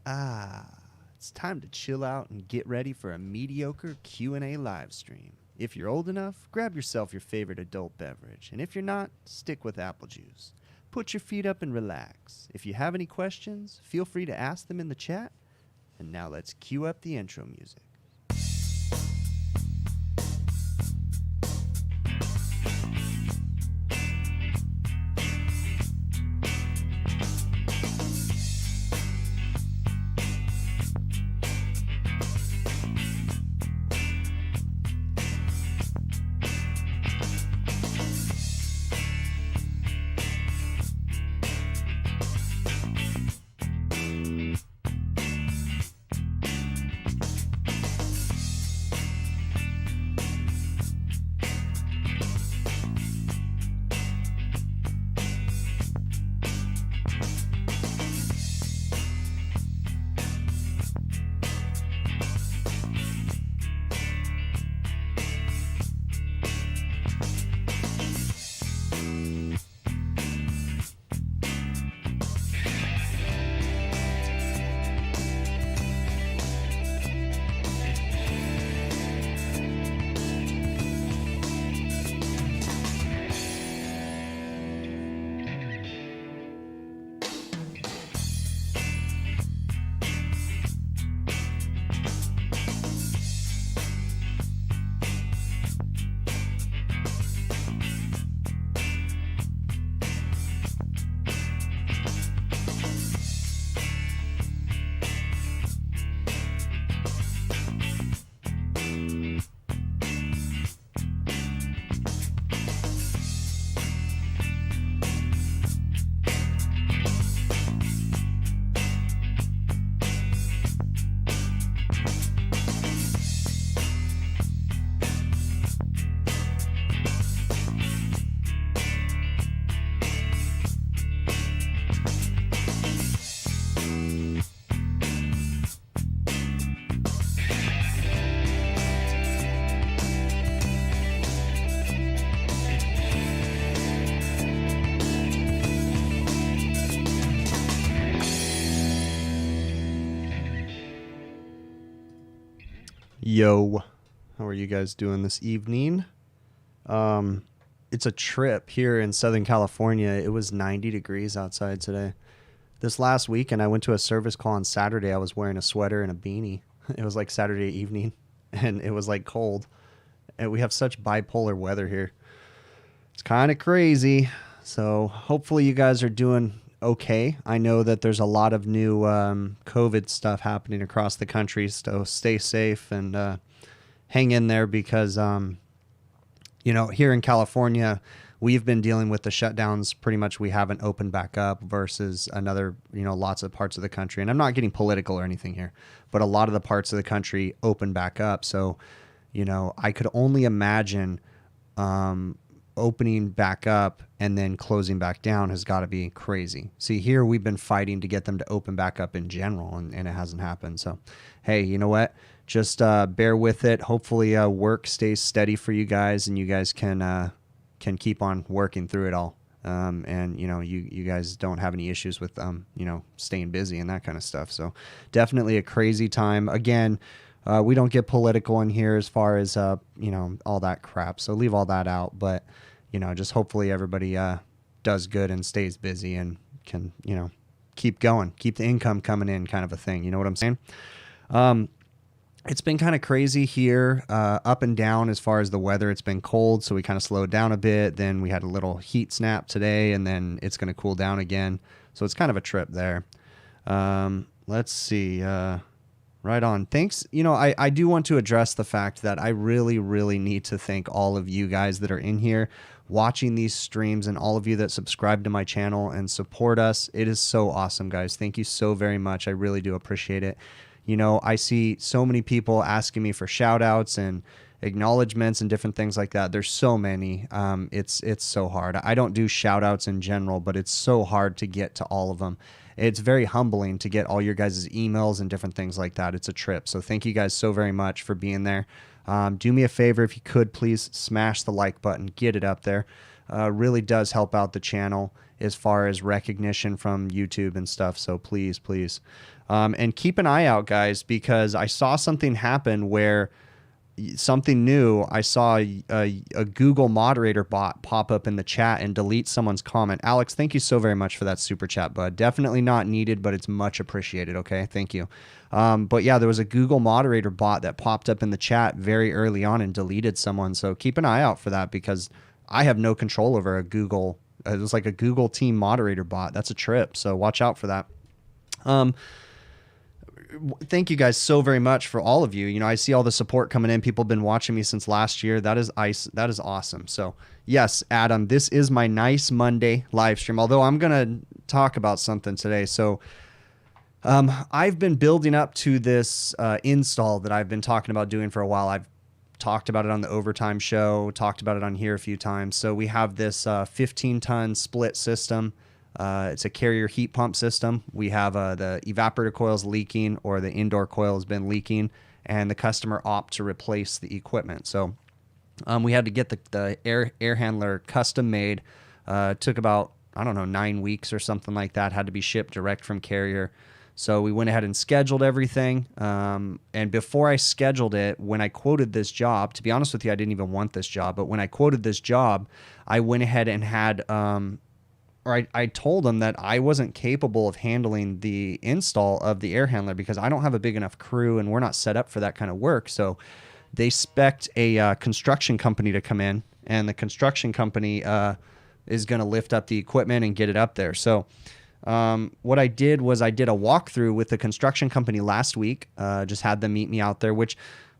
It's time to chill out and get ready for a mediocre Q&A live stream. If you're old enough, grab yourself your favorite adult beverage, and if you're not, stick with apple juice. Put your feet up and relax. If you have any questions, feel free to ask them in the chat. And now let's cue up the intro music. Yo, how are you guys doing this evening? It's a trip here in Southern California. It was 90 degrees outside today. This last weekend, I went to a service call on Saturday. I was wearing a sweater and a beanie. It was like Saturday evening, and it was like cold. And we have such bipolar weather here. It's kind of crazy. So hopefully you guys are doing okay. I know that there's a lot of new COVID stuff happening across the country, so stay safe and hang in there because, here in California, we've been dealing with the shutdowns. Pretty much we haven't opened back up versus another, lots of parts of the country. And I'm not getting political or anything here, but a lot of the parts of the country open back up. So, I could only imagine opening back up and then closing back down has got to be crazy. See, here we've been fighting to get them to open back up in general, and it hasn't happened. So, hey, you know what? Just bear with it. Hopefully work stays steady for you guys, and you guys can keep on working through it all. And, you guys don't have any issues with, staying busy and that kind of stuff. So definitely a crazy time. Again, we don't get political in here as far as, all that crap. So leave all that out. But, just hopefully everybody does good and stays busy and can, keep going, keep the income coming in kind of a thing. You know what I'm saying? It's been kind of crazy here, up and down as far as the weather. It's been cold, so we kind of slowed down a bit. Then we had a little heat snap today, and then it's going to cool down again. So it's kind of a trip there. Let's see. Right on. Thanks. I do want to address the fact that I really, really need to thank all of you guys that are in here watching these streams and all of you that subscribe to my channel and support us. It is so awesome, guys. Thank you so very much. I really do appreciate it. I see so many people asking me for shout outs and acknowledgments and different things like that. There's so many. It's so hard. I don't do shout outs in general, but it's so hard to get to all of them. It's very humbling to get all your guys' emails and different things like that. It's a trip. So thank you guys so very much for being there. Do me a favor, if you could, please smash the like button, get it up there. Really does help out the channel. as far as recognition from YouTube and stuff. So please, please. And keep an eye out, guys, because I saw something happen where something new. I saw a Google moderator bot pop up in the chat and delete someone's comment. Alex, thank you so very much for that super chat, bud. Definitely not needed, but it's much appreciated. Okay, thank you. But yeah, there was a Google moderator bot that popped up in the chat very early on and deleted someone. So keep an eye out for that, because I have no control over a Google. It was like a Google team moderator bot. That's a trip. So watch out for that. Thank you guys so very much for all of you. You know, I see all the support coming in. People have been watching me since last year. That is that is awesome. So yes, Adam, this is my nice Monday live stream, although I'm going to talk about something today. So I've been building up to this install that I've been talking about doing for a while. I've talked about it on the Overtime show, talked about it on here a few times. So we have this 15-ton split system. It's a carrier heat pump system. We have the evaporator coils leaking, or the indoor coil has been leaking, and the customer opt to replace the equipment. So we had to get the air handler custom made. Took about, I don't know, 9 weeks or something like that. Had to be shipped direct from carrier. So we went ahead and scheduled everything. And before I scheduled it, when I quoted this job, to be honest with you, I didn't even want this job. But when I quoted this job, I went ahead and had... I told them that I wasn't capable of handling the install of the air handler because I don't have a big enough crew and we're not set up for that kind of work. So they spec'd a construction company to come in, and the construction company is going to lift up the equipment and get it up there. So what I did was I did a walkthrough with the construction company last week, just had them meet me out there, which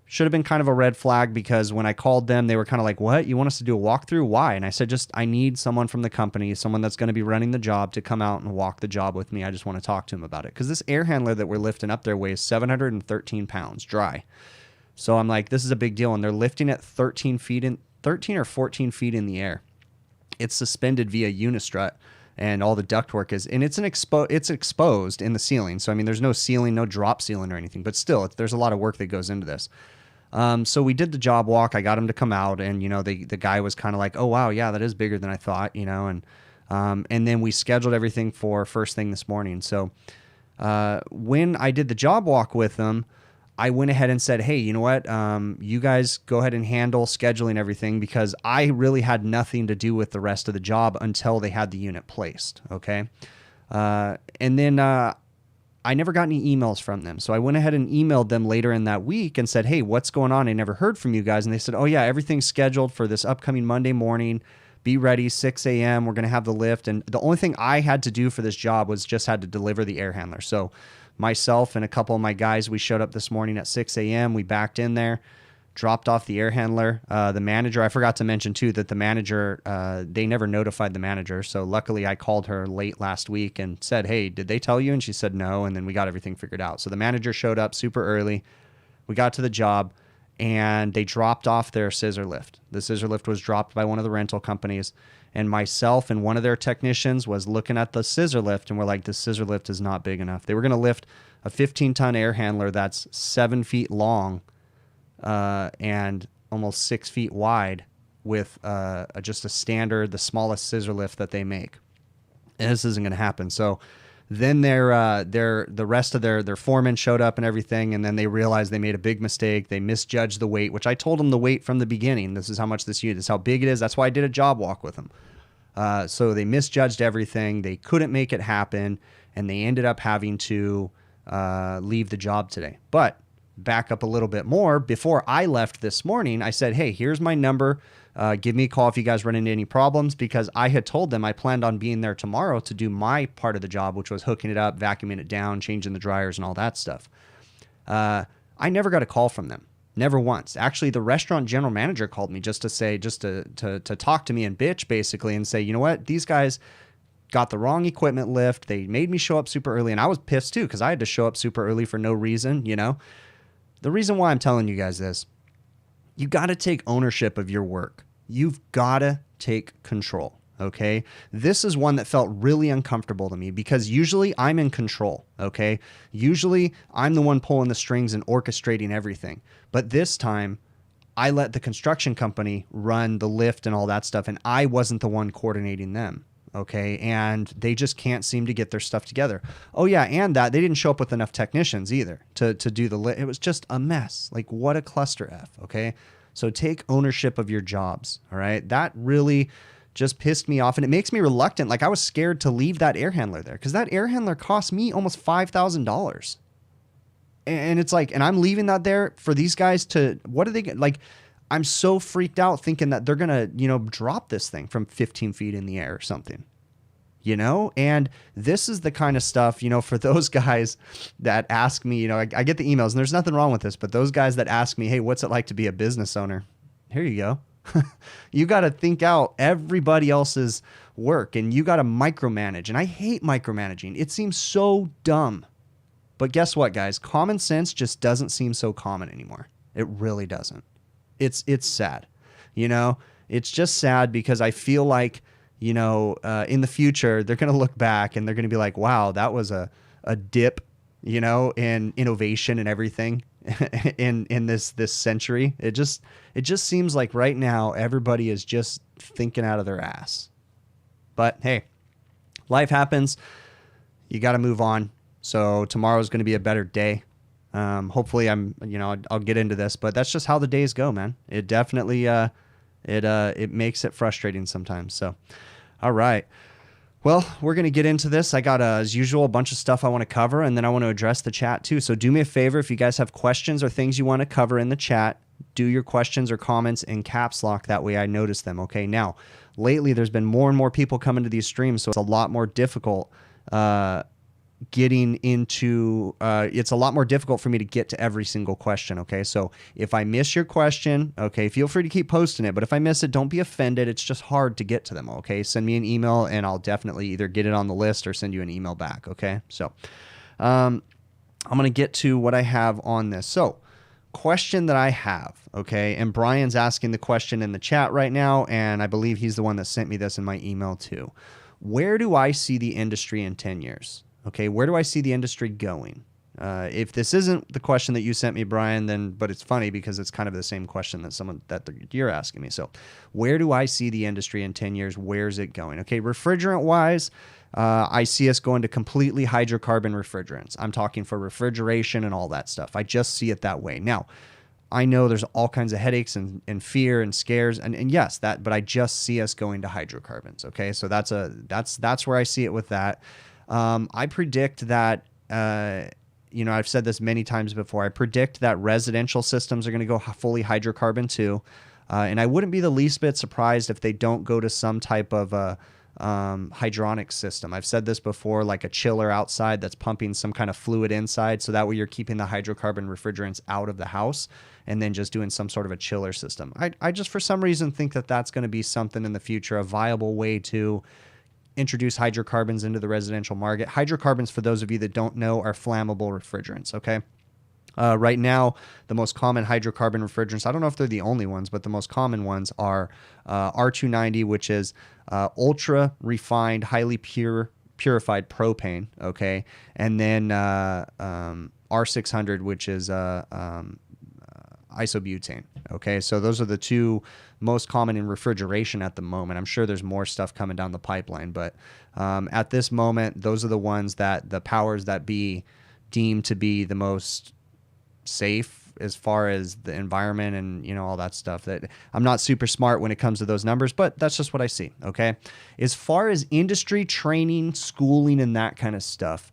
should have been kind of a red flag, because when I called them, they were kind of like, what? You want us to do a walkthrough? Why? And I said, I need someone from the company, someone that's going to be running the job, to come out and walk the job with me. I just want to talk to him about it. Because this air handler that we're lifting up there weighs 713 pounds dry. So I'm like, this is a big deal. And they're lifting it 13 or 14 feet in the air. It's suspended via unistrut, and all the ductwork is, and it's exposed in the ceiling. So I mean, there's no ceiling, no drop ceiling or anything, but still, there's a lot of work that goes into this. So we did the job walk. I got him to come out, and you know, the guy was kind of like, "Oh wow, yeah, that is bigger than I thought," you know, and then we scheduled everything for first thing this morning. So when I did the job walk with them, I went ahead and said, "Hey, you know what? You guys go ahead and handle scheduling everything, because I really had nothing to do with the rest of the job until they had the unit placed." Okay, and then I never got any emails from them. So I went ahead and emailed them later in that week and said, "Hey, what's going on? I never heard from you guys." And they said, "Oh yeah, everything's scheduled for this upcoming Monday morning. Be ready, 6 a.m. We're going to have the lift." And the only thing I had to do for this job was just had to deliver the air handler. So myself and a couple of my guys, we showed up this morning at 6 a.m. We backed in there, dropped off the air handler. The manager, I forgot to mention too, that the manager, they never notified the manager. So luckily I called her late last week and said, "Hey, did they tell you?" And she said no. And then we got everything figured out. So the manager showed up super early. We got to the job and they dropped off their scissor lift. The scissor lift was dropped by one of the rental companies, and myself and one of their technicians was looking at the scissor lift, and we're like, "This scissor lift is not big enough." They were going to lift a 15-ton air handler that's 7 feet long and almost 6 feet wide with just a standard, the smallest scissor lift that they make. And this isn't going to happen. So then the rest of their foremen showed up and everything, and then they realized they made a big mistake. They misjudged the weight, which I told them the weight from the beginning. This is how much this unit is, how big it is. That's why I did a job walk with them. So they misjudged everything. They couldn't make it happen, and they ended up having to leave the job today. But back up a little bit more. Before I left this morning, I said, "Hey, here's my number. Give me a call if you guys run into any problems," because I had told them I planned on being there tomorrow to do my part of the job, which was hooking it up, vacuuming it down, changing the dryers and all that stuff. I never got a call from them. Never once. Actually, the restaurant general manager called me just to talk to me and bitch basically and say, "You know what? These guys got the wrong equipment lift. They made me show up super early." And I was pissed too, because I had to show up super early for no reason, you know. The reason why I'm telling you guys this, you got to take ownership of your work. You've got to take control, okay? This is one that felt really uncomfortable to me, because usually I'm in control, okay? Usually I'm the one pulling the strings and orchestrating everything. But this time, I let the construction company run the lift and all that stuff, and I wasn't the one coordinating them. okay? And they just can't seem to get their stuff together. Oh yeah, and that they didn't show up with enough technicians either to do the it was just a mess. Like, what a cluster F, okay? So take ownership of your jobs, all right? That really just pissed me off, and it makes me reluctant. Like, I was scared to leave that air handler there because that air handler cost me almost $5,000. And it's like, and I'm leaving that there for these guys to, what are they like? I'm so freaked out thinking that they're going to, you know, drop this thing from 15 feet in the air or something, you know? And this is the kind of stuff, you know, for those guys that ask me, you know, I get the emails and there's nothing wrong with this, but those guys that ask me, hey, what's it like to be a business owner? Here you go. You got to think out everybody else's work and you got to micromanage. And I hate micromanaging. It seems so dumb. But guess what, guys? Common sense just doesn't seem so common anymore. It really doesn't. It's sad. You know, it's just sad because I feel like, you know, in the future, they're going to look back and they're going to be like, wow, that was a dip, you know, in innovation and everything in this century. It just seems like right now, everybody is just thinking out of their ass. But hey, life happens. You got to move on. So tomorrow's going to be a better day. Hopefully I'll get into this, but that's just how the days go, man. It definitely, it makes it frustrating sometimes. So, all right. Well, we're going to get into this. I got, as usual, a bunch of stuff I want to cover, and then I want to address the chat too. So do me a favor. If you guys have questions or things you want to cover in the chat, do your questions or comments in caps lock. That way I notice them. Okay. Now, lately there's been more and more people coming to these streams, so it's a lot more difficult, getting into it's a lot more difficult for me to get to every single question. Okay, so if I miss your question, okay, feel free to keep posting it, but if I miss it, don't be offended. It's just hard to get to them. Okay, send me an email and I'll definitely either get it on the list or send you an email back. Okay, so I'm gonna get to what I have on this. So question that I have, okay, and Brian's asking the question in the chat right now, and I believe he's the one that sent me this in my email too. Where do I see the industry in 10 years? Okay, where do I see the industry going? If this isn't the question that you sent me, Brian, then, but it's funny because it's kind of the same question that you're asking me. So where do I see the industry in 10 years? Where's it going? Okay, refrigerant wise, I see us going to completely hydrocarbon refrigerants. I'm talking for refrigeration and all that stuff. I just see it that way. Now, I know there's all kinds of headaches and fear and scares and yes, but I just see us going to hydrocarbons. Okay, so that's where I see it with that. I predict that, you know, I've said this many times before. I predict that residential systems are going to go fully hydrocarbon too. And I wouldn't be the least bit surprised if they don't go to some type of hydronic system. I've said this before, like a chiller outside that's pumping some kind of fluid inside. So that way you're keeping the hydrocarbon refrigerants out of the house and then just doing some sort of a chiller system. I just, for some reason, think that that's going to be something in the future, a viable way to introduce hydrocarbons into the residential market. Hydrocarbons, for those of you that don't know, are flammable refrigerants, okay? Right now, the most common hydrocarbon refrigerants, I don't know if they're the only ones, but the most common ones are R290, which is ultra refined, highly purified propane, okay? And then R600, which is isobutane, okay? So those are the two most common in refrigeration at the moment. I'm sure there's more stuff coming down the pipeline, but at this moment, those are the ones that the powers that be deem to be the most safe as far as the environment and, you know, all that stuff. That I'm not super smart when it comes to those numbers, but that's just what I see, okay? As far as industry training, schooling, and that kind of stuff,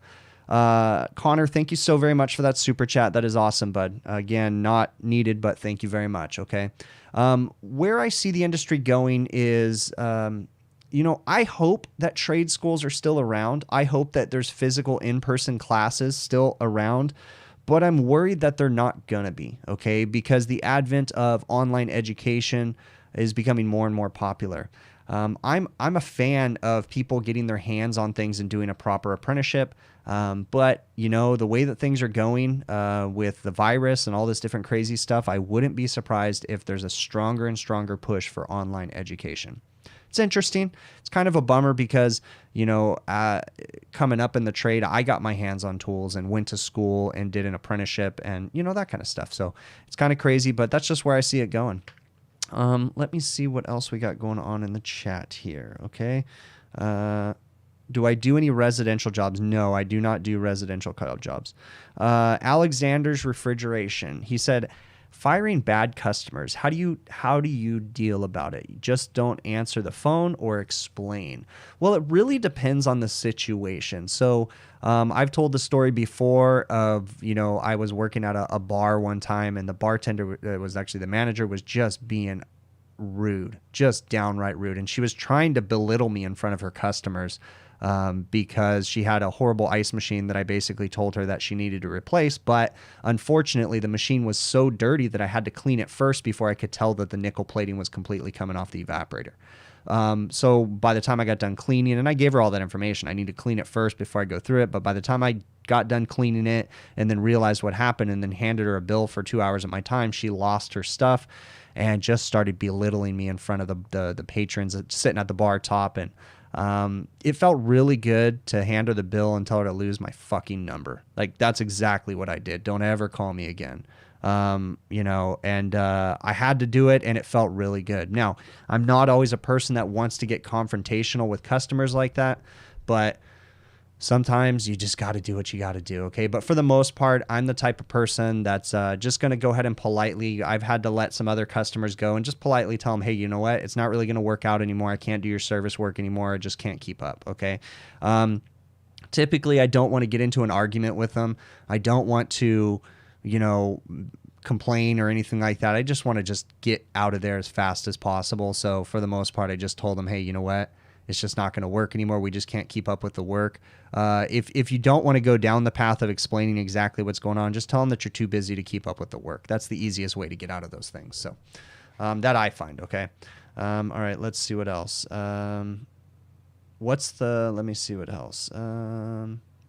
Connor, thank you so very much for that super chat. That is awesome, bud. Again, not needed, but thank you very much. Okay. Where I see the industry going is, you know, I hope that trade schools are still around. I hope that there's physical in-person classes still around, but I'm worried that they're not going to be, okay? Because the advent of online education is becoming more and more popular. I'm a fan of people getting their hands on things and doing a proper apprenticeship. But, you know, the way that things are going with the virus and all this different crazy stuff, I wouldn't be surprised if there's a stronger and stronger push for online education. It's interesting. It's kind of a bummer because, you know, coming up in the trade, I got my hands on tools and went to school and did an apprenticeship and, you know, that kind of stuff. So it's kind of crazy, but that's just where I see it going. Let me see what else we got going on in the chat here. Okay. Do I do any residential jobs? No, I do not do residential jobs. Alexander's Refrigeration. He said, firing bad customers. How do you deal about it? You just don't answer the phone or explain. Well, it really depends on the situation. So I've told the story before of, I was working at a bar one time, and the bartender was actually the manager, was just being rude, just downright rude. And she was trying to belittle me in front of her customers. Because she had a horrible ice machine that I basically told her that she needed to replace. But unfortunately, the machine was so dirty that I had to clean it first before I could tell that the nickel plating was completely coming off the evaporator. So by the time I got done cleaning, and I gave her all that information, I need to clean it first before I go through it. But by the time I got done cleaning it and then realized what happened and then handed her a bill for 2 hours of my time, she lost her stuff and just started belittling me in front of the patrons sitting at the bar top. And it felt really good to hand her the bill and tell her to lose my fucking number. Like, that's exactly what I did. Don't ever call me again. I had to do it, and it felt really good. Now, I'm not always a person that wants to get confrontational with customers like that, but sometimes you just got to do what you got to do, okay? But for the most part, I'm the type of person that's just going to go ahead and politely, I've had to let some other customers go and just politely tell them, hey, you know what? It's not really going to work out anymore. I can't do your service work anymore. I just can't keep up, okay? Typically, I don't want to get into an argument with them. I don't want to, complain or anything like that. I just want to just get out of there as fast as possible. So for the most part, I just told them, hey, you know what? It's just not going to work anymore. We just can't keep up with the work. If you don't want to go down the path of explaining exactly what's going on, just tell them that you're too busy to keep up with the work. That's the easiest way to get out of those things. So that I find, okay? All right, let's see what else. Let me see what else.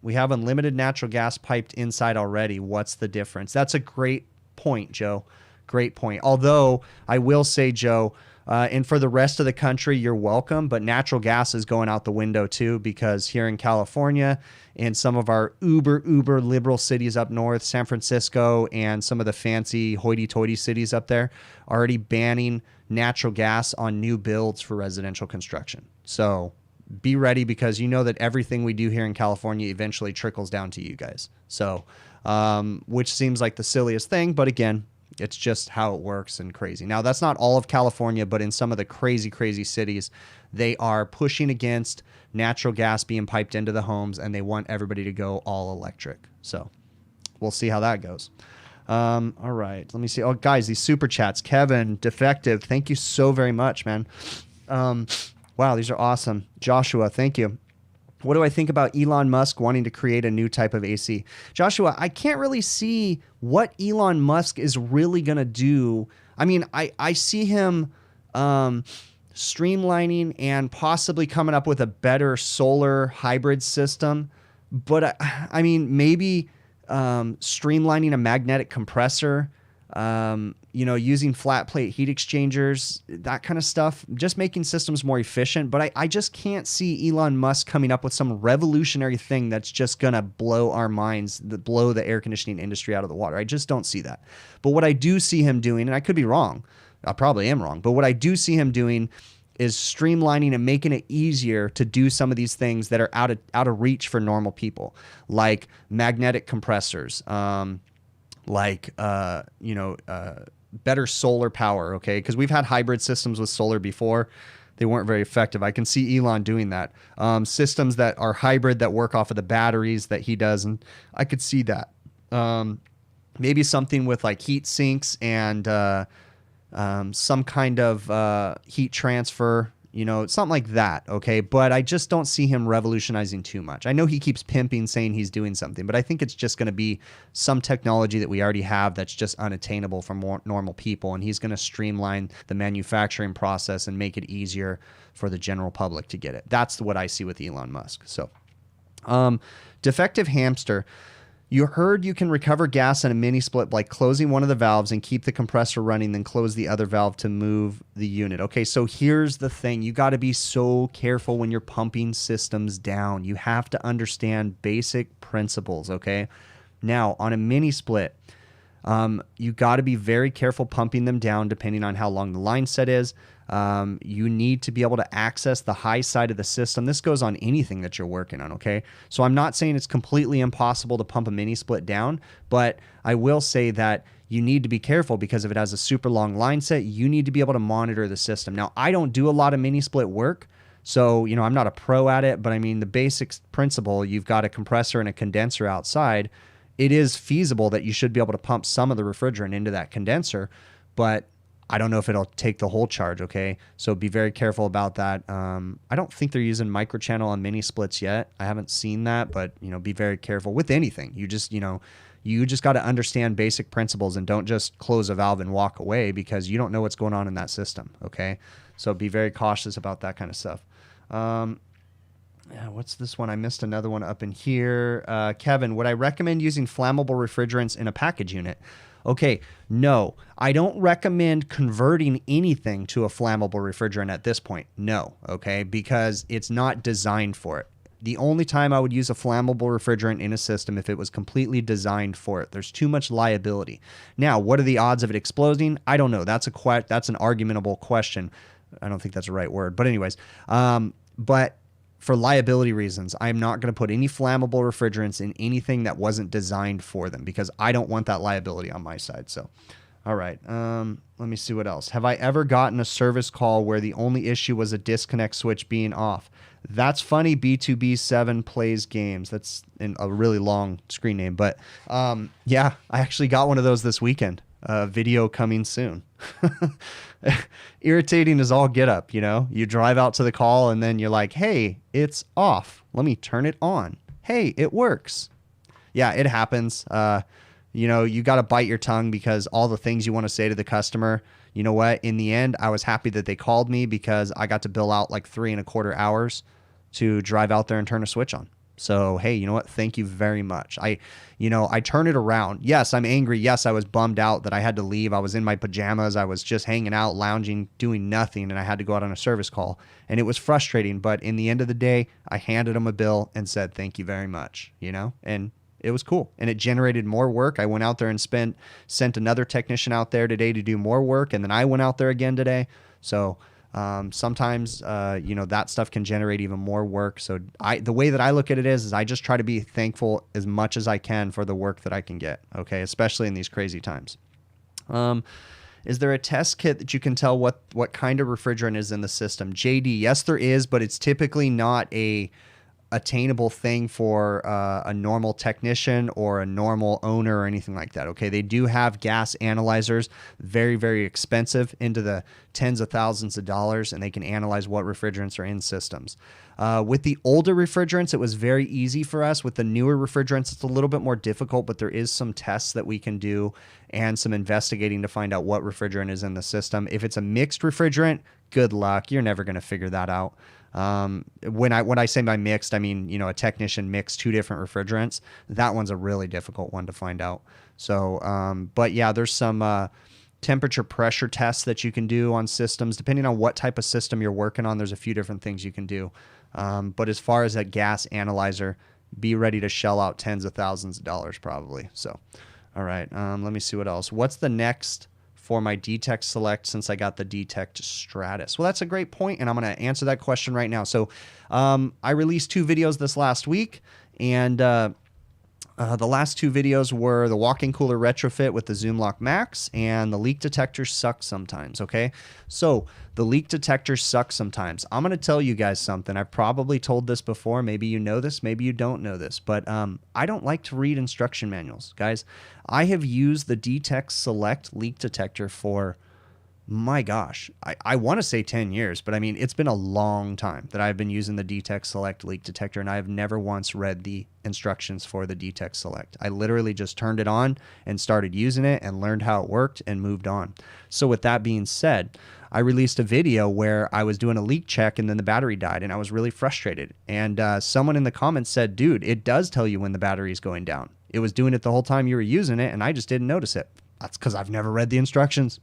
We have unlimited natural gas piped inside already. What's the difference? That's a great point, Joe. Great point. Although I will say, Joe, and for the rest of the country, you're welcome, but natural gas is going out the window too, because here in California and some of our uber liberal cities up north, San Francisco and some of the fancy hoity-toity cities up there, are already banning natural gas on new builds for residential construction. So be ready, because you know that everything we do here in California eventually trickles down to you guys. So, which seems like the silliest thing, but again, it's just how it works and crazy. Now, that's not all of California, but in some of the crazy cities, they are pushing against natural gas being piped into the homes, and they want everybody to go all electric. So we'll see how that goes. All right, let me see. Oh, guys, these super chats. Kevin, Defective, thank you so very much, man. Wow, these are awesome. Joshua, thank you. What do I think about Elon Musk wanting to create a new type of AC? Joshua, I can't really see what Elon Musk is really going to do. I mean, I see him streamlining and possibly coming up with a better solar hybrid system. But I mean, maybe streamlining a magnetic compressor, using flat plate heat exchangers, that kind of stuff, just making systems more efficient. But I just can't see Elon Musk coming up with some revolutionary thing that's just going to blow our minds, blow the air conditioning industry out of the water. I just don't see that. But what I do see him doing, and I could be wrong, I probably am wrong, but what I do see him doing is streamlining and making it easier to do some of these things that are out of reach for normal people, like magnetic compressors, better solar power, okay? Because we've had hybrid systems with solar before. They weren't very effective. I can see Elon doing that. Systems that are hybrid that work off of the batteries that he does, and I could see that. Maybe something with like heat sinks and some kind of heat transfer, something like that, okay? But I just don't see him revolutionizing too much. I know he keeps pimping, saying he's doing something, but I think it's just going to be some technology that we already have that's just unattainable for more normal people, and he's going to streamline the manufacturing process and make it easier for the general public to get it. That's what I see with Elon Musk. So, Defective Hamster. You heard you can recover gas in a mini split by closing one of the valves and keep the compressor running, then close the other valve to move the unit. Okay, so here's the thing. You got to be so careful when you're pumping systems down. You have to understand basic principles, okay? Now, on a mini split, you got to be very careful pumping them down depending on how long the line set is. You need to be able to access the high side of the system. This goes on anything that you're working on, okay? So I'm not saying it's completely impossible to pump a mini split down, but I will say that you need to be careful because if it has a super long line set, you need to be able to monitor the system. Now, I don't do a lot of mini split work, so, you know, I'm not a pro at it, but I mean, the basic principle, you've got a compressor and a condenser outside. It is feasible that you should be able to pump some of the refrigerant into that condenser, but I don't know if it'll take the whole charge, okay? So be very careful about that. I don't think they're using microchannel on mini splits yet. I haven't seen that, but, you know, be very careful with anything. You just, you know, you just got to understand basic principles and don't just close a valve and walk away because you don't know what's going on in that system, okay? So be very cautious about that kind of stuff. Yeah, what's this one? I missed another one up in here. Kevin, would I recommend using flammable refrigerants in a package unit? Okay, no, I don't recommend converting anything to a flammable refrigerant at this point. No, okay, because it's not designed for it. The only time I would use a flammable refrigerant in a system if it was completely designed for it. There's too much liability. Now, what are the odds of it exploding? I don't know. That's an argumentable question. I don't think that's the right word, but anyways, but for liability reasons, I'm not going to put any flammable refrigerants in anything that wasn't designed for them because I don't want that liability on my side. So, all right, let me see what else. Have I ever gotten a service call where the only issue was a disconnect switch being off? That's funny. B2B7 plays games. That's in a really long screen name, but yeah, I actually got one of those this weekend. Video coming soon. Irritating as all get up, you know? You drive out to the call and then you're like, hey, it's off. Let me turn it on. Hey, it works. Yeah, it happens. You know, you got to bite your tongue because all the things you want to say to the customer, you know what? In the end, I was happy that they called me because I got to bill out like 3.25 hours to drive out there and turn a switch on. So, hey, you know what? Thank you very much. I turn it around. Yes, I'm angry. Yes, I was bummed out that I had to leave. I was in my pajamas. I was just hanging out, lounging, doing nothing, and I had to go out on a service call. And it was frustrating, but in the end of the day, I handed them a bill and said, thank you very much, you know? And it was cool. And it generated more work. I went out there and sent another technician out there today to do more work, and then I went out there again today. So sometimes, you know, that stuff can generate even more work. So the way that I look at it is I just try to be thankful as much as I can for the work that I can get. Okay. Especially in these crazy times. Is there a test kit that you can tell what kind of refrigerant is in the system? JD, yes, there is, but it's typically not a attainable thing for a normal technician or a normal owner or anything like that. Okay, they do have gas analyzers, very, very expensive, into the tens of thousands of dollars, and they can analyze what refrigerants are in systems. With the older refrigerants, it was very easy for us. With the newer refrigerants, it's a little bit more difficult, but there is some tests that we can do and some investigating to find out what refrigerant is in the system. If it's a mixed refrigerant, good luck. You're never going to figure that out. When I say by mixed, I mean, you know, a technician mixed 2 different refrigerants. That one's a really difficult one to find out. So, but yeah, there's some temperature pressure tests that you can do on systems. Depending on what type of system you're working on, there's a few different things you can do. But as far as a gas analyzer, be ready to shell out tens of thousands of dollars probably. So, all right, let me see what else. What's the next for my Detect Select since I got the Detect Stratus? Well, that's a great point, and I'm going to answer that question right now. So I released 2 videos this last week, and the last 2 videos were the walk-in cooler retrofit with the Zoom Lock Max and the leak detectors suck sometimes, okay? So the leak detectors suck sometimes. I'm going to tell you guys something. I've probably told this before. Maybe you know this, maybe you don't know this, but I don't like to read instruction manuals, guys. I have used the Detect Select leak detector for, my gosh, I want to say 10 years, but I mean, it's been a long time that I've been using the Detect Select leak detector, and I have never once read the instructions for the Detect Select. I literally just turned it on and started using it and learned how it worked and moved on. So with that being said, I released a video where I was doing a leak check and then the battery died, and I was really frustrated. And someone in the comments said, dude, it does tell you when the battery is going down. It was doing it the whole time you were using it, and I just didn't notice it. That's because I've never read the instructions.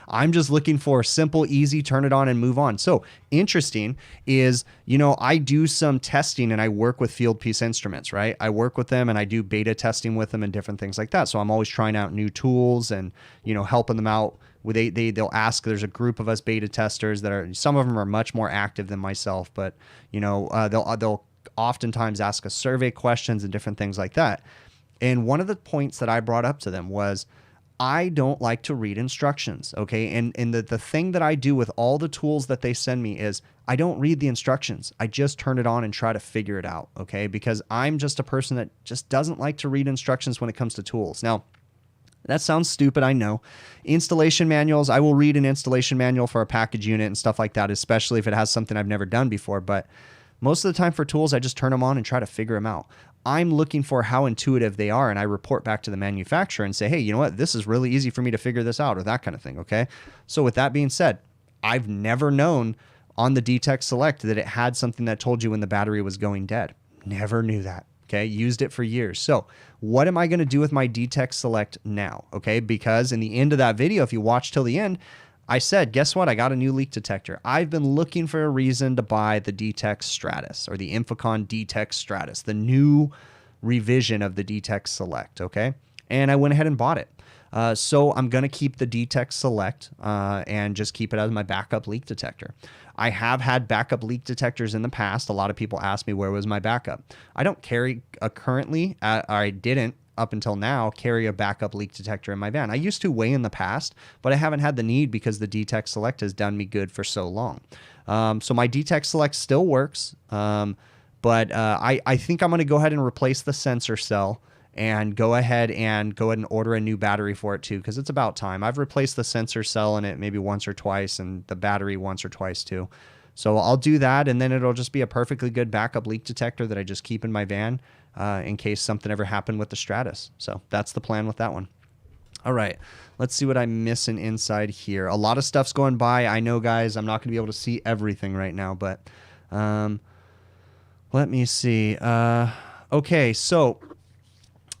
I'm just looking for simple, easy, turn it on and move on. So interesting is, I do some testing and I work with Field Piece Instruments, right? I work with them and I do beta testing with them and different things like that. So I'm always trying out new tools and, helping them out. They'll ask, there's a group of us beta testers that are, some of them are much more active than myself, but they'll oftentimes ask us survey questions and different things like that. And one of the points that I brought up to them was, I don't like to read instructions, okay? And the thing that I do with all the tools that they send me is I don't read the instructions. I just turn it on and try to figure it out, okay? Because I'm just a person that just doesn't like to read instructions when it comes to tools. Now, that sounds stupid, I know. Installation manuals, I will read an installation manual for a package unit and stuff like that, especially if it has something I've never done before. But most of the time for tools, I just turn them on and try to figure them out. I'm looking for how intuitive they are, and I report back to the manufacturer and say, hey, you know what? This is really easy for me to figure this out, or that kind of thing, okay? So with that being said, I've never known on the Detect Select that it had something that told you when the battery was going dead. Never knew that, okay? Used it for years. So what am I going to do with my Detect Select now, okay? Because in the end of that video, if you watch till the end, I said, guess what? I got a new leak detector. I've been looking for a reason to buy the Detect Stratus, or the Infocon Detect Stratus, the new revision of the Detect Select, okay? And I went ahead and bought it. So I'm going to keep the Detect Select and just keep it as my backup leak detector. I have had backup leak detectors in the past. A lot of people ask me, where was my backup? I don't carry currently, I didn't up until now carry a backup leak detector in my van. I used to way in the past, but I haven't had the need because the Detect Select has done me good for so long. So my Detect Select still works, but I think I'm going to go ahead and replace the sensor cell and go ahead and order a new battery for it too, because it's about time. I've replaced the sensor cell in it maybe once or twice, and the battery once or twice too. So I'll do that, and then it'll just be a perfectly good backup leak detector that I just keep in my van in case something ever happened with the Stratus. So that's the plan with that one. All right, let's see what I'm missing inside here. A lot of stuff's going by. I know, guys, I'm not going to be able to see everything right now, but let me see. Okay, so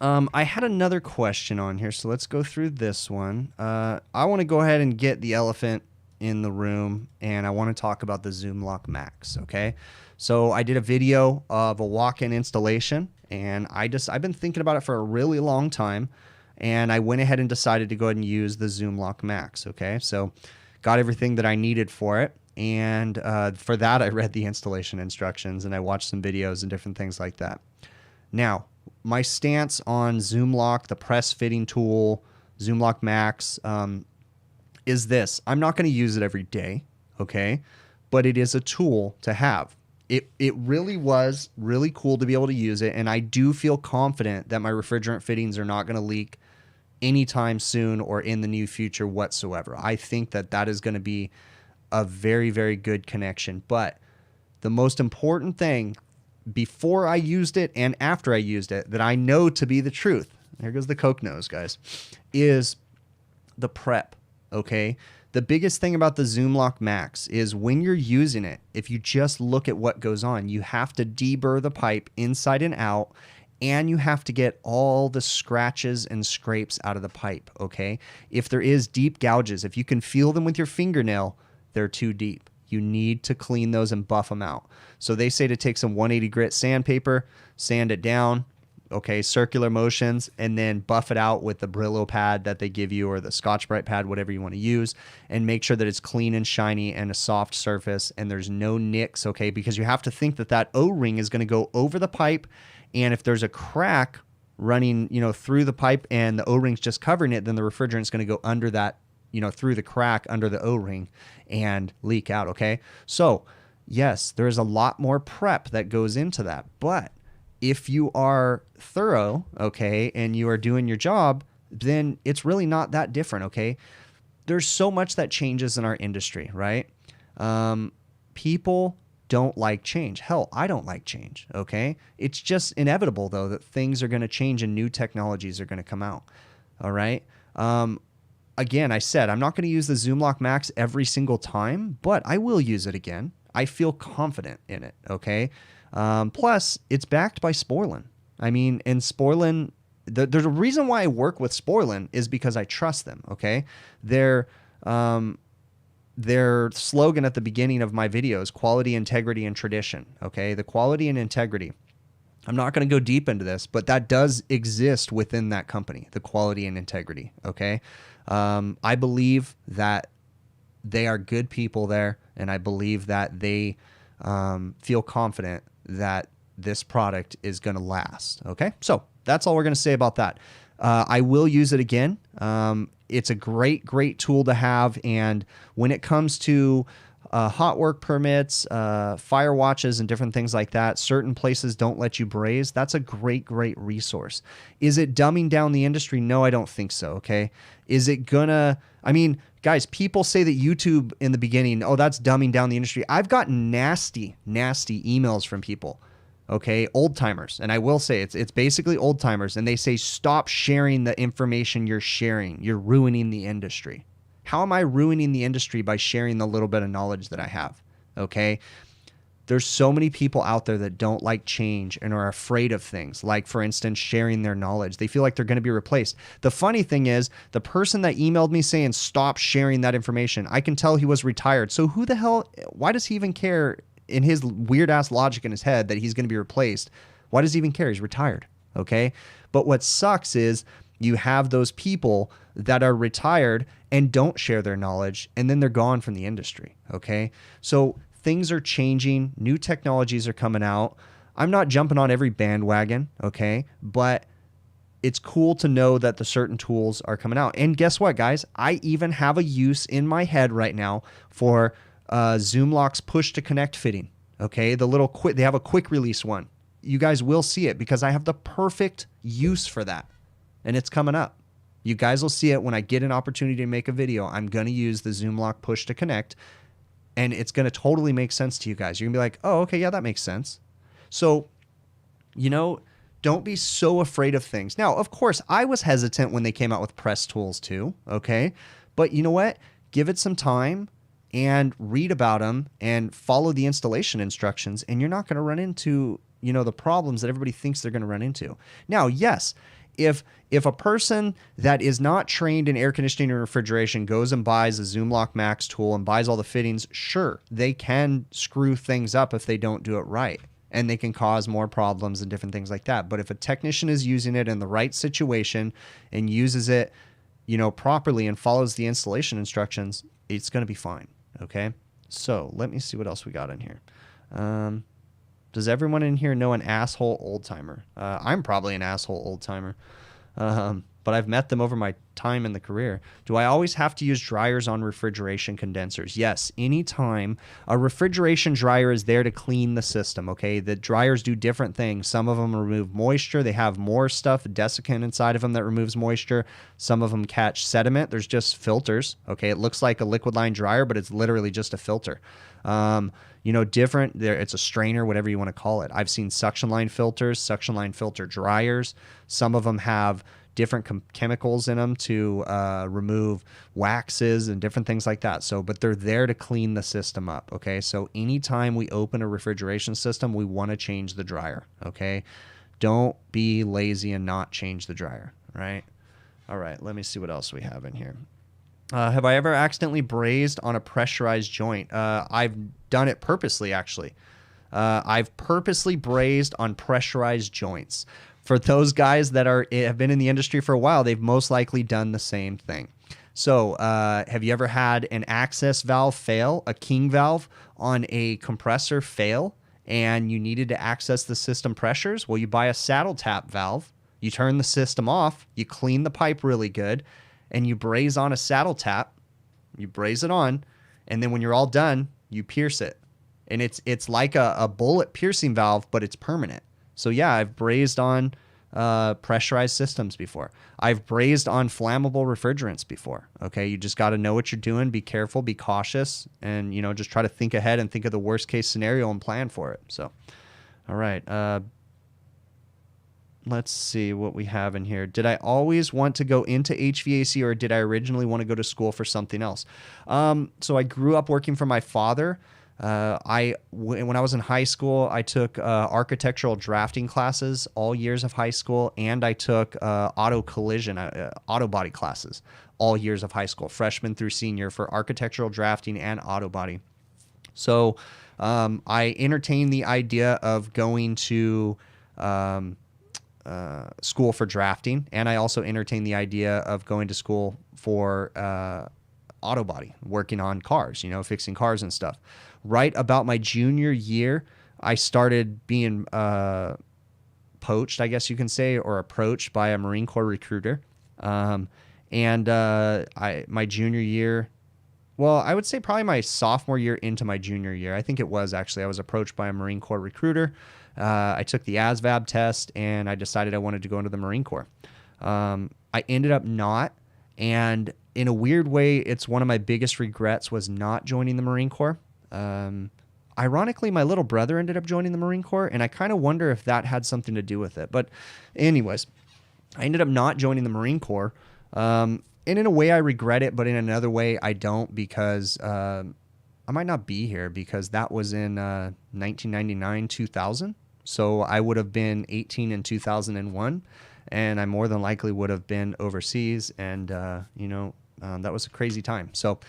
I had another question on here, so let's go through this one. I want to go ahead and get the elephant in the room, and I want to talk about the Zoom Lock Max, okay? So I did a video of a walk-in installation, and I've been thinking about it for a really long time, and I went ahead and decided to go ahead and use the Zoom Lock Max, okay? So got everything that I needed for it, and for that I read the installation instructions, and I watched some videos and different things like that. Now, my stance on Zoom Lock, the press fitting tool, Zoom Lock Max, is this. I'm not going to use it every day, okay? But it is a tool to have. It really was really cool to be able to use it, and I do feel confident that my refrigerant fittings are not going to leak anytime soon or in the near future whatsoever. I think that that is going to be a very, very good connection. But the most important thing before I used it and after I used it that I know to be the truth, there goes the Coke nose, guys, is the prep, okay? The biggest thing about the Zoom Lock Max is when you're using it, if you just look at what goes on, you have to deburr the pipe inside and out, and you have to get all the scratches and scrapes out of the pipe, okay? If there is deep gouges, if you can feel them with your fingernail, they're too deep. You need to clean those and buff them out. So they say to take some 180 grit sandpaper, sand it down, okay, circular motions, and then buff it out with the Brillo pad that they give you, or the Scotch-Brite pad, whatever you want to use, and make sure that it's clean and shiny and a soft surface and there's no nicks, okay? Because you have to think that that O-ring is going to go over the pipe, and if there's a crack running, through the pipe and the O-ring's just covering it, then the refrigerant's going to go under that, through the crack under the O-ring and leak out, okay? So, yes, there's a lot more prep that goes into that, but if you are thorough, okay, and you are doing your job, then it's really not that different, okay? There's so much that changes in our industry, right? People don't like change. Hell, I don't like change, okay? It's just inevitable, though, that things are going to change and new technologies are going to come out, all right? Again, I said I'm not going to use the Zoom Lock Max every single time, but I will use it again. I feel confident in it, okay? Plus, it's backed by Sporlan. I mean, and Sporlan there's a reason why I work with Spoilin is because I trust them. Okay, their slogan at the beginning of my videos: quality, integrity, and tradition. Okay, the quality and integrity. I'm not going to go deep into this, but that does exist within that company, the quality and integrity. Okay, I believe that they are good people there, and I believe that they feel confident that this product is going to last. Okay, so that's all we're going to say about that. I will use it again. It's a great tool to have, and when it comes to hot work permits, fire watches, and different things like that, certain places don't let you braise. That's a great resource. Is it dumbing down the industry? No, I don't think so. Okay, is it gonna? I mean, guys, people say that YouTube in the beginning, oh, that's dumbing down the industry. I've got nasty emails from people. Okay, old timers, and I will say it's basically old timers, and they say, stop sharing the information you're sharing. You're ruining the industry. How am I ruining the industry by sharing the little bit of knowledge that I have? Okay, there's so many people out there that don't like change and are afraid of things, like, for instance, sharing their knowledge. They feel like they're going to be replaced. The funny thing is, the person that emailed me saying stop sharing that information, I can tell he was retired. So who the hell, why does he even care in his weird ass logic in his head that he's going to be replaced? Why does he even care? He's retired. Okay. But what sucks is you have those people that are retired and don't share their knowledge, and then they're gone from the industry. Okay. So things are changing. New technologies are coming out. I'm not jumping on every bandwagon. Okay. But it's cool to know that the certain tools are coming out. And guess what, guys? I even have a use in my head right now for Zoomlock's push to connect fitting. Okay, the little quick, they have a quick release one. You guys will see it because I have the perfect use for that, and it's coming up. You guys will see it when I get an opportunity to make a video. I'm going to use the Zoomlock push to connect, and it's going to totally make sense to you guys. You're going to be like, oh, okay, yeah, that makes sense. So, you know, don't be so afraid of things. Now, of course, I was hesitant when they came out with press tools too, okay? But you know what? Give it some time and read about them and follow the installation instructions, and you're not going to run into, you know, the problems that everybody thinks they're going to run into. Now, yes, if a person that is not trained in air conditioning or refrigeration goes and buys a Zoomlock Max tool and buys all the fittings, sure, they can screw things up if they don't do it right, and they can cause more problems and different things like that. But if a technician is using it in the right situation and uses it, you know, properly and follows the installation instructions, it's going to be fine. Okay, so let me see what else we got in here. Does everyone in here know an asshole old timer? I'm probably an asshole old timer, but I've met them over my time in the career. Do I always have to use dryers on refrigeration condensers? Yes, anytime. A refrigeration dryer is there to clean the system, okay? The dryers do different things. Some of them remove moisture. They have more stuff, desiccant inside of them that removes moisture. Some of them catch sediment. There's just filters, okay? It looks like a liquid line dryer, but it's literally just a filter. You know, different there. It's a strainer, whatever you want to call it. I've seen suction line filters, suction line filter dryers. Some of them have different chemicals in them to remove waxes and different things like that. So, but they're there to clean the system up. Okay. So anytime we open a refrigeration system, we want to change the dryer. Okay. Don't be lazy and not change the dryer. Right. All right. Let me see what else we have in here. Have I ever accidentally braised on a pressurized joint? I've done it purposely, actually. I've purposely braised on pressurized joints. For those guys that have been in the industry for a while, they've most likely done the same thing. So have you ever had an access valve fail, a king valve on a compressor fail, and you needed to access the system pressures? Well, you buy a saddle tap valve, you turn the system off, you clean the pipe really good, and you braise on a saddle tap, you braise it on, and then when you're all done, you pierce it. And it's like a bullet piercing valve, but it's permanent. So yeah, I've braised on pressurized systems before. I've braised on flammable refrigerants before. Okay, you just got to know what you're doing, be careful, be cautious, and you know, just try to think ahead and think of the worst case scenario and plan for it. So, all right. Let's see what we have in here. Did I always want to go into HVAC, or did I originally want to go to school for something else? So I grew up working for my father. When I was in high school, I took architectural drafting classes all years of high school, and I took auto body classes all years of high school, freshman through senior, for architectural drafting and auto body. So I entertained the idea of going to school for drafting, and I also entertained the idea of going to school for auto body, working on cars, fixing cars and stuff. Right about my junior year, I started being poached, I guess you can say, or approached by a Marine Corps recruiter. My junior year, well, I would say probably my sophomore year into my junior year, I think it was actually, I was approached by a Marine Corps recruiter. I took the ASVAB test, and I decided I wanted to go into the Marine Corps. I ended up not, and in a weird way, it's one of my biggest regrets was not joining the Marine Corps. Ironically, my little brother ended up joining the Marine Corps, and I kind of wonder if that had something to do with it. But anyways, I ended up not joining the Marine Corps. And in a way, I regret it, but in another way, I don't, because I might not be here, because that was in 1999, 2000. So I would have been 18 in 2001, and I more than likely would have been overseas, and, that was a crazy time. So,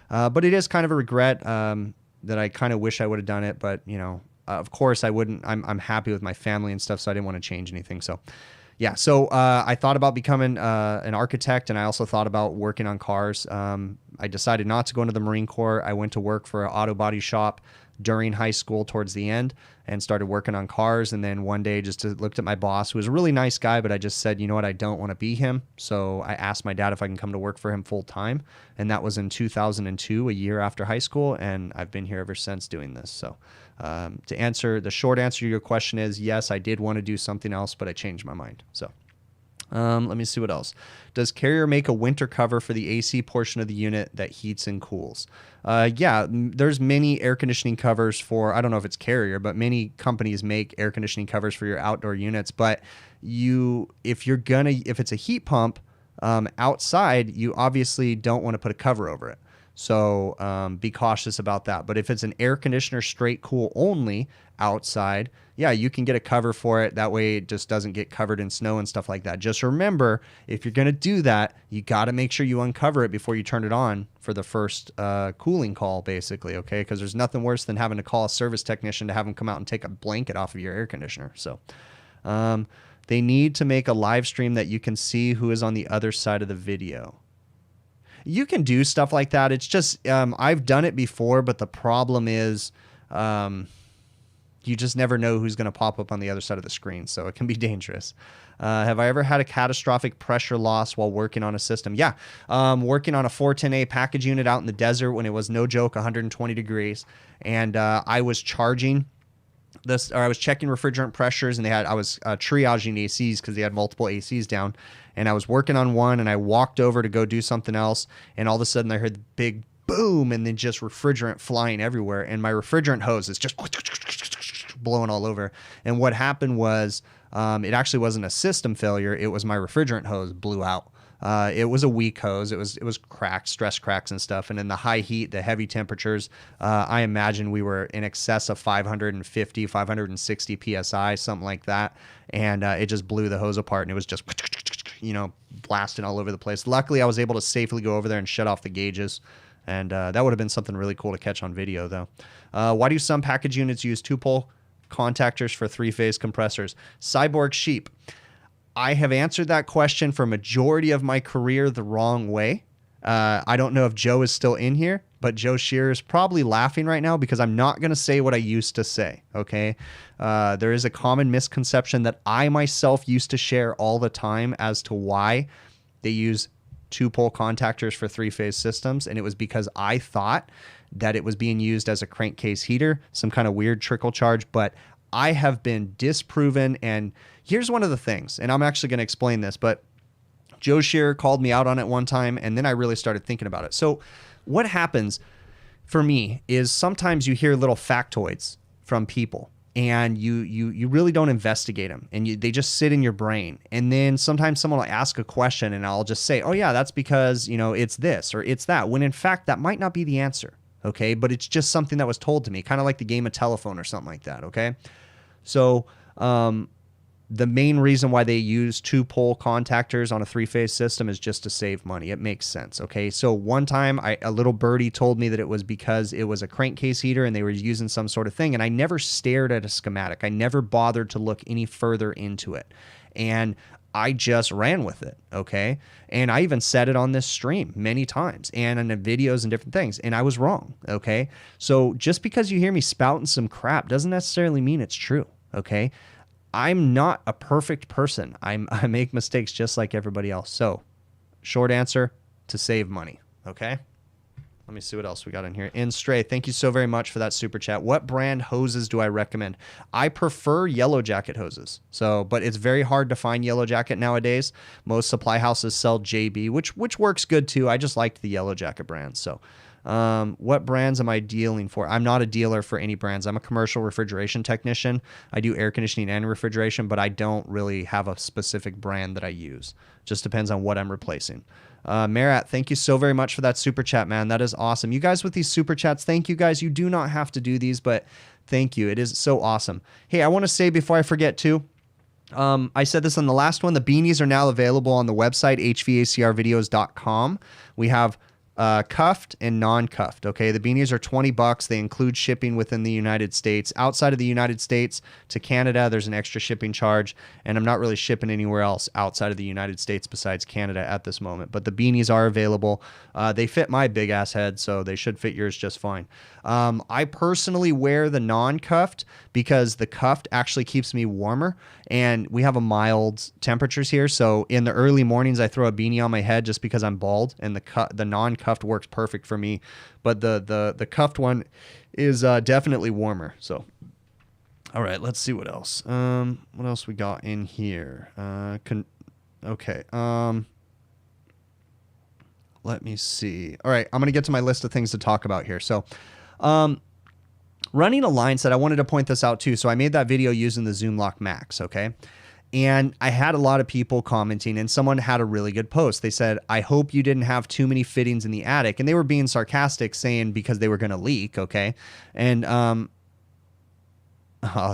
but it is kind of a regret that I kind of wish I would have done it, but, of course I wouldn't. I'm happy with my family and stuff, so I didn't want to change anything. So, yeah, so I thought about becoming an architect, and I also thought about working on cars. I decided not to go into the Marine Corps. I went to work for an auto body shop during high school towards the end, and started working on cars. And then one day just looked at my boss, who was a really nice guy, but I just said, you know what, I don't want to be him. So I asked my dad if I can come to work for him full time. And that was in 2002, a year after high school. And I've been here ever since doing this. So the short answer to your question is yes, I did want to do something else, but I changed my mind. So let me see what else. Does Carrier make a winter cover for the AC portion of the unit that heats and cools? Yeah, there's many air conditioning covers for, I don't know if it's Carrier, but many companies make air conditioning covers for your outdoor units. But if it's a heat pump outside, you obviously don't want to put a cover over it. So be cautious about that. But if it's an air conditioner straight cool only outside, yeah, you can get a cover for it. That way it just doesn't get covered in snow and stuff like that. Just remember, if you're going to do that, you got to make sure you uncover it before you turn it on for the first cooling call, basically, okay? Because there's nothing worse than having to call a service technician to have them come out and take a blanket off of your air conditioner. So they need to make a live stream that you can see who is on the other side of the video. You can do stuff like that. It's just, I've done it before, but the problem is you just never know who's going to pop up on the other side of the screen, so it can be dangerous. Have I ever had a catastrophic pressure loss while working on a system? Yeah, working on a 410A package unit out in the desert when it was, no joke, 120 degrees, and I was charging this, or I was checking refrigerant pressures, and I was triaging ACs because they had multiple ACs down, and I was working on one, and I walked over to go do something else, and all of a sudden I heard the big boom, and then just refrigerant flying everywhere, and my refrigerant hose is just blowing all over. And what happened was, it actually wasn't a system failure, it was my refrigerant hose blew out. It was a weak hose. It was cracked, stress cracks and stuff. And in the high heat, the heavy temperatures, I imagine we were in excess of 550, 560 PSI, something like that. And it just blew the hose apart, and it was just, blasting all over the place. Luckily, I was able to safely go over there and shut off the gauges. And that would have been something really cool to catch on video, though. Why do some package units use Tuple contactors for three-phase compressors? Cyborg Sheep. I have answered that question for a majority of my career the wrong way. I don't know if Joe is still in here, but Joe Shearer is probably laughing right now because I'm not going to say what I used to say, okay? There is a common misconception that I myself used to share all the time as to why they use two-pole contactors for three-phase systems, and it was because I thought that it was being used as a crankcase heater, some kind of weird trickle charge, but I have been disproven. And here's one of the things, and I'm actually going to explain this, but Joe Shearer called me out on it one time, and then I really started thinking about it. So what happens for me is sometimes you hear little factoids from people, and you really don't investigate them, and they just sit in your brain. And then sometimes someone will ask a question, and I'll just say, oh yeah, that's because, it's this or it's that, when in fact that might not be the answer. okay? But it's just something that was told to me, kind of like the game of telephone or something like that, okay? So the main reason why they use 2-pole contactors on a 3-phase system is just to save money. It makes sense, okay? So one time, a little birdie told me that it was because it was a crankcase heater and they were using some sort of thing, and I never stared at a schematic. I never bothered to look any further into it, and I just ran with it, okay? And I even said it on this stream many times and in the videos and different things, and I was wrong, okay? So just because you hear me spouting some crap doesn't necessarily mean it's true, okay? I'm not a perfect person. I make mistakes just like everybody else. So, short answer, to save money. Okay? Let me see what else we got in here. In Stray, thank you so very much for that super chat. What brand hoses do I recommend? I prefer Yellow Jacket hoses. But it's very hard to find Yellow Jacket nowadays. Most supply houses sell JB, which works good too. I just liked the Yellow Jacket brand. So, what brands am I dealing for? I'm not a dealer for any brands. I'm a commercial refrigeration technician. I do air conditioning and refrigeration, but I don't really have a specific brand that I use. Just depends on what I'm replacing. Marat, thank you so very much for that super chat, man. That is awesome. You guys with these super chats, thank you guys. You do not have to do these, but thank you. It is so awesome. Hey, I want to say before I forget too, I said this on the last one, the beanies are now available on the website, hvacrvideos.com. We have cuffed and non-cuffed. Okay, the beanies are $20. They include shipping within the United States. Outside of the United States to Canada, there's an extra shipping charge, and I'm not really shipping anywhere else outside of the United States besides Canada at this moment. But the beanies are available. They fit my big ass head, so they should fit yours just fine. I personally wear the non-cuffed because the cuffed actually keeps me warmer, and we have a mild temperatures here. So in the early mornings, I throw a beanie on my head just because I'm bald, and the non-cuffed works perfect for me. But the cuffed one is definitely warmer. So, all right, let's see what else. What else we got in here? Okay. Let me see. All right, I'm gonna get to my list of things to talk about here. So, running a line set, I wanted to point this out too. So I made that video using the Zoom Lock Max, okay? And I had a lot of people commenting, and someone had a really good post. They said, I hope you didn't have too many fittings in the attic. And they were being sarcastic, saying because they were going to leak, okay? And oh,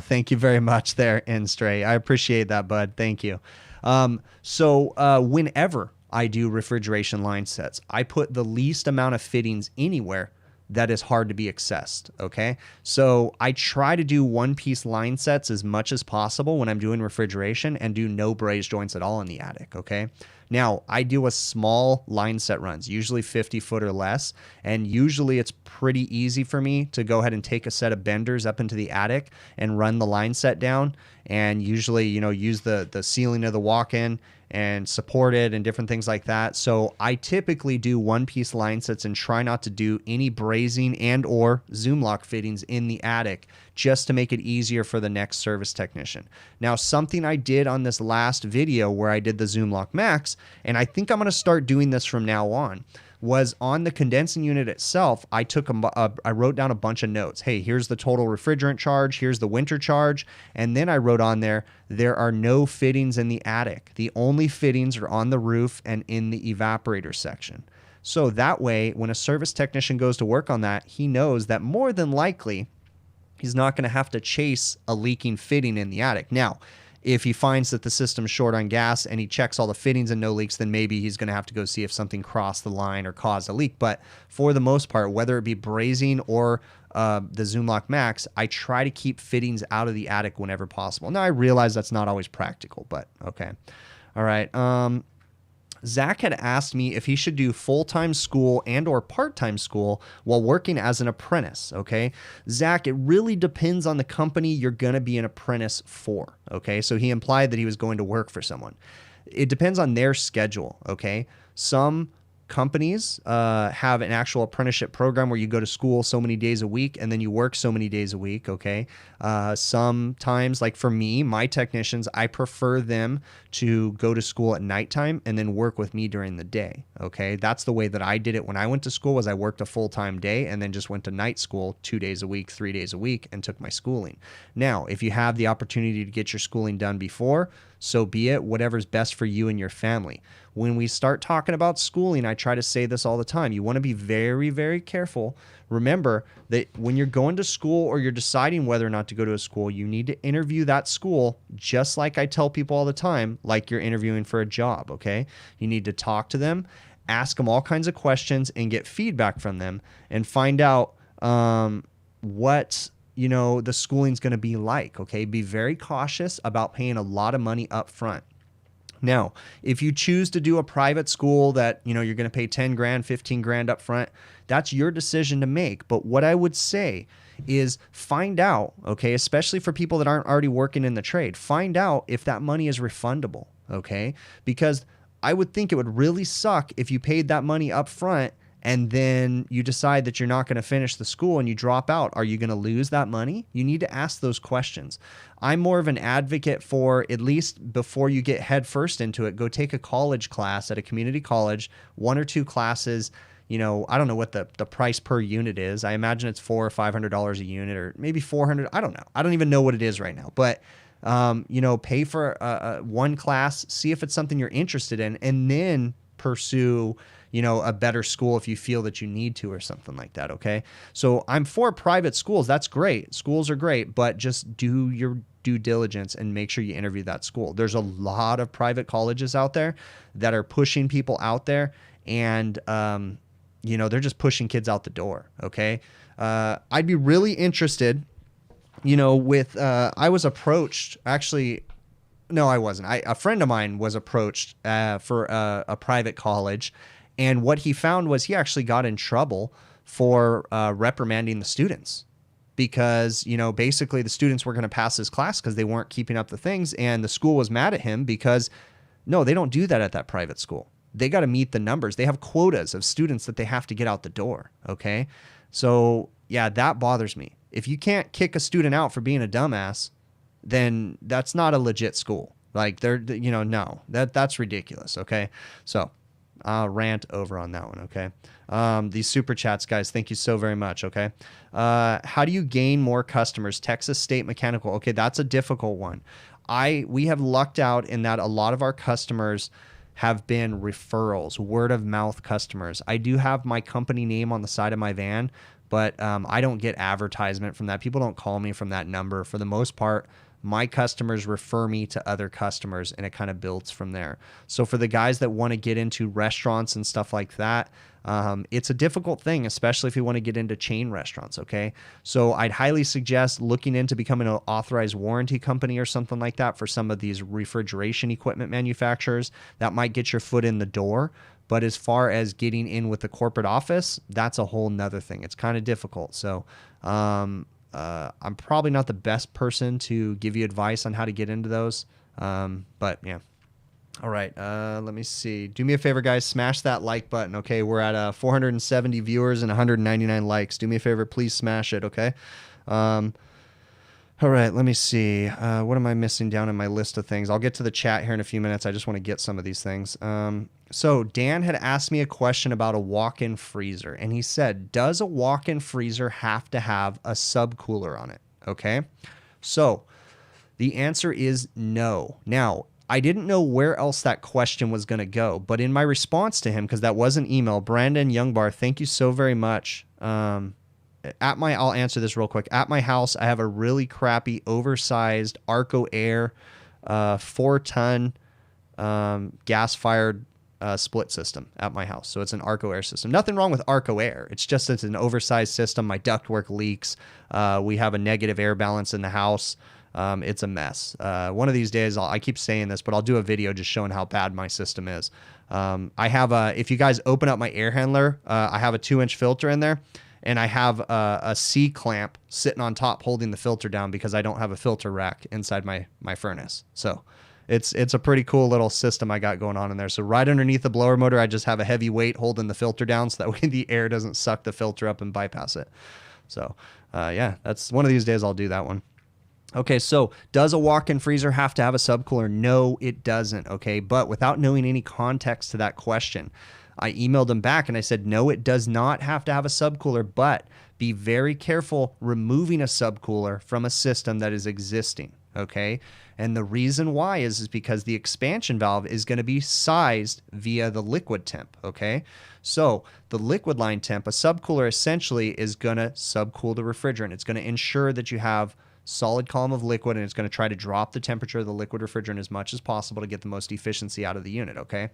thank you very much there, Stray. I appreciate that, bud. Thank you. Whenever I do refrigeration line sets, I put the least amount of fittings anywhere that is hard to be accessed, okay? So I try to do one-piece line sets as much as possible when I'm doing refrigeration and do no braised joints at all in the attic, okay? Now, I do a small line set runs, usually 50 foot or less, and usually it's pretty easy for me to go ahead and take a set of benders up into the attic and run the line set down, and usually, use the ceiling of the walk-in and support it and different things like that. So I typically do one-piece line sets and try not to do any brazing and or Zoom Lock fittings in the attic just to make it easier for the next service technician. Now, something I did on this last video where I did the Zoom Lock Max, and I think I'm going to start doing this from now on, was on the condensing unit itself. I wrote down a bunch of notes. Hey, here's the total refrigerant charge. Here's the winter charge. And then I wrote on there are no fittings in the attic. The only fittings are on the roof and in the evaporator section. So that way, when a service technician goes to work on that, he knows that more than likely, he's not going to have to chase a leaking fitting in the attic. Now, if he finds that the system's short on gas and he checks all the fittings and no leaks, then maybe he's going to have to go see if something crossed the line or caused a leak. But for the most part, whether it be brazing or the Zoom Lock Max, I try to keep fittings out of the attic whenever possible. Now, I realize that's not always practical, but okay. All right. Zach had asked me if he should do full-time school and or part-time school while working as an apprentice, okay? Zach, it really depends on the company you're going to be an apprentice for, okay? So he implied that he was going to work for someone. It depends on their schedule, okay? Some companies have an actual apprenticeship program where you go to school so many days a week and then you work so many days a week, okay? Sometimes, like for me, my technicians, I prefer them to go to school at nighttime and then work with me during the day, okay? That's the way that I did it when I went to school, was I worked a full-time day and then just went to night school 2 days a week, 3 days a week, and took my schooling. Now, if you have the opportunity to get your schooling done before, so be it. Whatever's best for you and your family. When we start talking about schooling, I try to say this all the time. You want to be very, very careful. Remember that when you're going to school or you're deciding whether or not to go to a school, you need to interview that school just like I tell people all the time, like you're interviewing for a job, okay? You need to talk to them, ask them all kinds of questions, and get feedback from them and find out what the schooling's going to be like, okay? Be very cautious about paying a lot of money up front. Now, if you choose to do a private school that, you're going to pay 10 grand, 15 grand up front, that's your decision to make. But what I would say is find out, okay, especially for people that aren't already working in the trade, find out if that money is refundable, okay? Because I would think it would really suck if you paid that money up front and then you decide that you're not going to finish the school and you drop out. Are you going to lose that money? You need to ask those questions. I'm more of an advocate for, at least before you get headfirst into it, go take a college class at a community college, 1 or 2 classes. I don't know what the price per unit is. I imagine it's $400 or $500 a unit, or maybe $400. I don't know. I don't even know what it is right now. But pay for one class, see if it's something you're interested in, and then pursue a better school if you feel that you need to, or something like that. Okay. So I'm for private schools. That's great. Schools are great, but just do your due diligence and make sure you interview that school. There's a lot of private colleges out there that are pushing people out there, and, they're just pushing kids out the door. Okay. I'd be really interested, I was approached, actually, no, I wasn't. A friend of mine was approached for a private college. And what he found was he actually got in trouble for reprimanding the students because, basically the students were going to pass his class because they weren't keeping up the things. And the school was mad at him because, no, they don't do that at that private school. They got to meet the numbers. They have quotas of students that they have to get out the door. Okay. So, yeah, that bothers me. If you can't kick a student out for being a dumbass, then that's not a legit school. Like, no, that's ridiculous. Okay. So, rant over on that one, okay? These super chats, guys, thank you so very much, okay? How do you gain more customers? Texas State Mechanical. Okay, that's a difficult one. We have lucked out in that a lot of our customers have been referrals, word of mouth customers. I do have my company name on the side of my van, but I don't get advertisement from that. People don't call me from that number. For the most part, my customers refer me to other customers, and it kind of builds from there. So for the guys that want to get into restaurants and stuff like that, it's a difficult thing, especially if you want to get into chain restaurants, okay? So I'd highly suggest looking into becoming an authorized warranty company or something like that for some of these refrigeration equipment manufacturers. That might get your foot in the door. But as far as getting in with the corporate office, that's a whole nother thing. It's kind of difficult. So, I'm probably not the best person to give you advice on how to get into those. But yeah. All right. Let me see. Do me a favor, guys. Smash that like button. Okay. We're at 470 viewers and 199 likes. Do me a favor. Please smash it. Okay. All right. Let me see. What am I missing down in my list of things? I'll get to the chat here in a few minutes. I just want to get some of these things. So Dan had asked me a question about a walk-in freezer, and he said, does a walk-in freezer have to have a subcooler on it? Okay. So the answer is no. Now, I didn't know where else that question was going to go, but in my response to him, because that was an email, Brandon Youngbar, thank you so very much. I'll answer this real quick. At my house, I have a really crappy, oversized Arco Air 4-ton gas-fired split system at my house. So it's an Arco Air system. Nothing wrong with Arco Air. It's just it's an oversized system. My ductwork leaks. We have a negative air balance in the house. It's a mess. One of these days, I keep saying this, but I'll do a video just showing how bad my system is. I have if you guys open up my air handler, I have a 2-inch filter in there. And I have a C-clamp sitting on top holding the filter down because I don't have a filter rack inside my furnace. So it's a pretty cool little system I got going on in there. So right underneath the blower motor, I just have a heavy weight holding the filter down so that way the air doesn't suck the filter up and bypass it. So yeah, that's one of these days I'll do that one. Okay, so does a walk-in freezer have to have a subcooler? No, it doesn't, okay? But without knowing any context to that question, I emailed him back and I said, no, it does not have to have a subcooler, but be very careful removing a subcooler from a system that is existing, okay? And the reason why is because the expansion valve is going to be sized via the liquid temp, okay? So the liquid line temp, a subcooler essentially is going to subcool the refrigerant. It's going to ensure that you have solid column of liquid, and it's going to try to drop the temperature of the liquid refrigerant as much as possible to get the most efficiency out of the unit, okay?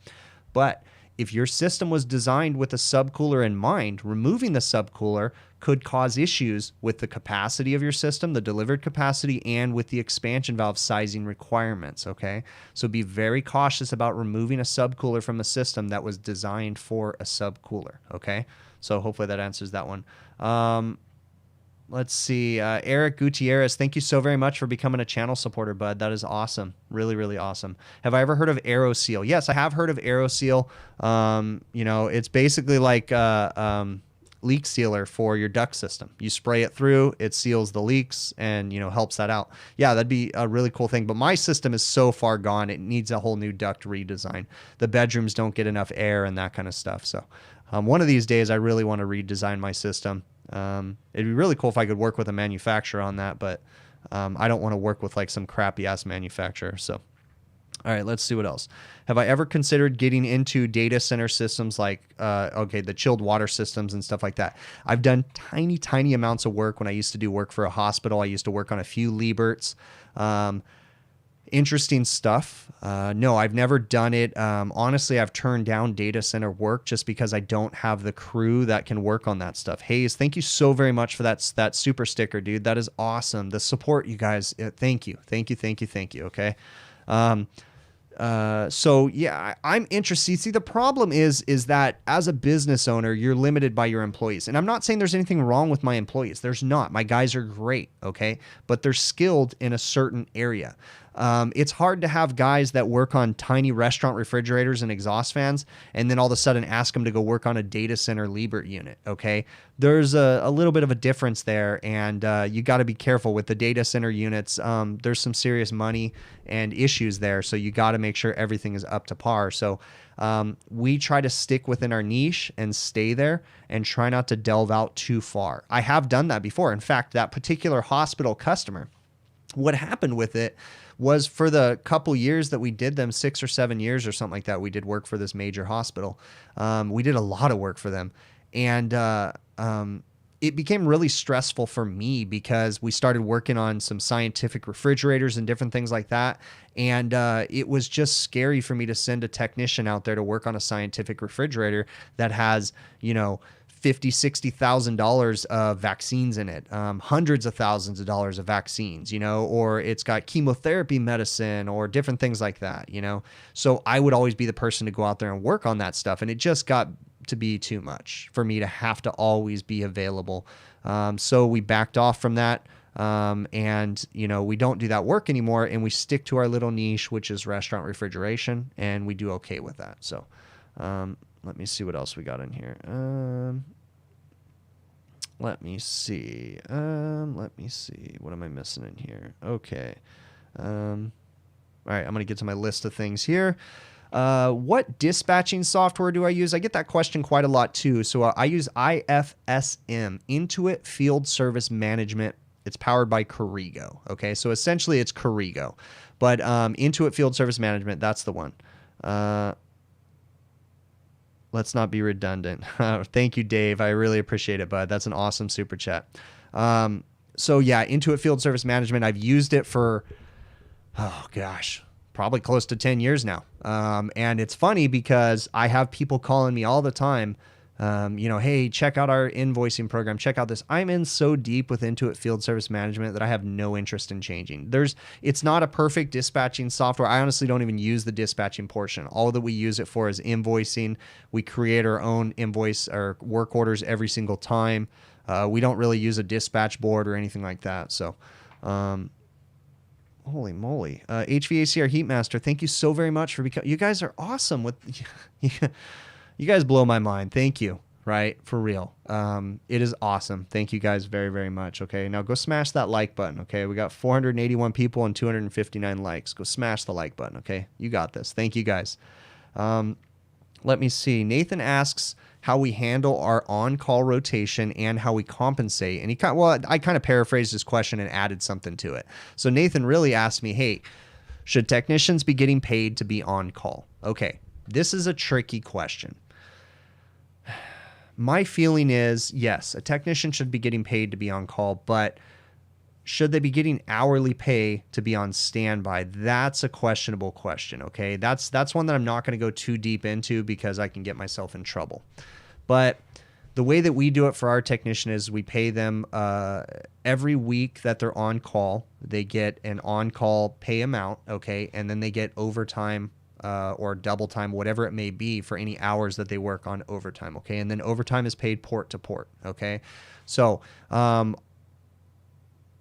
But if your system was designed with a subcooler in mind, removing the subcooler could cause issues with the capacity of your system, the delivered capacity, and with the expansion valve sizing requirements, okay? So be very cautious about removing a subcooler from a system that was designed for a subcooler, okay? So hopefully that answers that one. Let's see. Eric Gutierrez, thank you so very much for becoming a channel supporter, bud. That is awesome. Really, really awesome. Have I ever heard of AeroSeal? Yes, I have heard of AeroSeal. You know, it's basically like leak sealer for your duct system. You spray it through, it seals the leaks and, you know, helps that out. Yeah, that'd be a really cool thing. But my system is so far gone, it needs a whole new duct redesign. The bedrooms don't get enough air and that kind of stuff. So one of these days, I really want to redesign my system. It'd be really cool if I could work with a manufacturer on that, but I don't want to work with like some crappy ass manufacturer. So, all right, let's see what else. Have I ever considered getting into data center systems like, okay, the chilled water systems and stuff like that? I've done tiny amounts of work when I used to do work for a hospital. I used to work on a few Lieberts. Interesting stuff. No, I've never done it. Honestly, I've turned down data center work just because I don't have the crew that can work on that stuff. Hayes, thank you so very much for that super sticker, dude. That is awesome. The support, you guys. Thank you. Okay. So yeah, I'm interested. See, the problem is that as a business owner, you're limited by your employees. And I'm not saying there's anything wrong with my employees. There's not. My guys are great. Okay. But they're skilled in a certain area. It's hard to have guys that work on tiny restaurant refrigerators and exhaust fans and then all of a sudden ask them to go work on a data center Liebert unit, okay? There's a little bit of a difference there, and you got to be careful with the data center units. There's some serious money and issues there, so you got to make sure everything is up to par. So we try to stick within our niche and stay there and try not to delve out too far. I have done that before. In fact, that particular hospital customer, what happened with it was for the couple years that we did them, 6 or 7 years or something like that, we did work for this major hospital. We did a lot of work for them. And it became really stressful for me because we started working on some scientific refrigerators and different things like that. And it was just scary for me to send a technician out there to work on a scientific refrigerator that has, you know, $50,000-$60,000 of vaccines in it, hundreds of thousands of dollars of vaccines, you know, or it's got chemotherapy medicine or different things like that, you know. So I would always be the person to go out there and work on that stuff. And it just got to be too much for me to have to always be available. So we backed off from that. And, you know, we don't do that work anymore and we stick to our little niche, which is restaurant refrigeration, and we do okay with that. So, let me see what else we got in here. Let me see. What am I missing in here? Okay. All right, I'm going to get to my list of things here. What dispatching software do I use? I get that question quite a lot too. So I use IFSM, Intuit Field Service Management. It's powered by Corrigo. Okay, so essentially it's Corrigo. But Intuit Field Service Management, that's the one. Let's not be redundant. Thank you, Dave. I really appreciate it, bud. That's an awesome super chat. So yeah, Intuit Field Service Management, I've used it for, oh gosh, probably close to 10 years now. And it's funny because I have people calling me all the time, you know, hey, check out our invoicing program. Check out this. I'm in so deep with Intuit Field Service Management that I have no interest in changing. It's not a perfect dispatching software. I honestly don't even use the dispatching portion. All that we use it for is invoicing. We create our own invoice or work orders every single time. We don't really use a dispatch board or anything like that. So, holy moly. HVACR Heatmaster, thank you so very much for becoming, you guys are awesome with, you guys blow my mind. Thank you. Right? For real. It is awesome. Thank you guys very, very much. Okay. Now go smash that like button. Okay. We got 481 people and 259 likes. Go smash the like button. Okay. You got this. Thank you guys. Let me see. Nathan asks how we handle our on-call rotation and how we compensate. And I kind of paraphrased his question and added something to it. So Nathan really asked me, hey, should technicians be getting paid to be on call? Okay, this is a tricky question. My feeling is, yes, a technician should be getting paid to be on call, but should they be getting hourly pay to be on standby? That's a questionable question, okay? That's one that I'm not going to go too deep into because I can get myself in trouble. But the way that we do it for our technician is we pay them every week that they're on call. They get an on-call pay amount, okay? And then they get overtime or double time, whatever it may be, for any hours that they work on overtime, okay? And then overtime is paid port to port, okay? So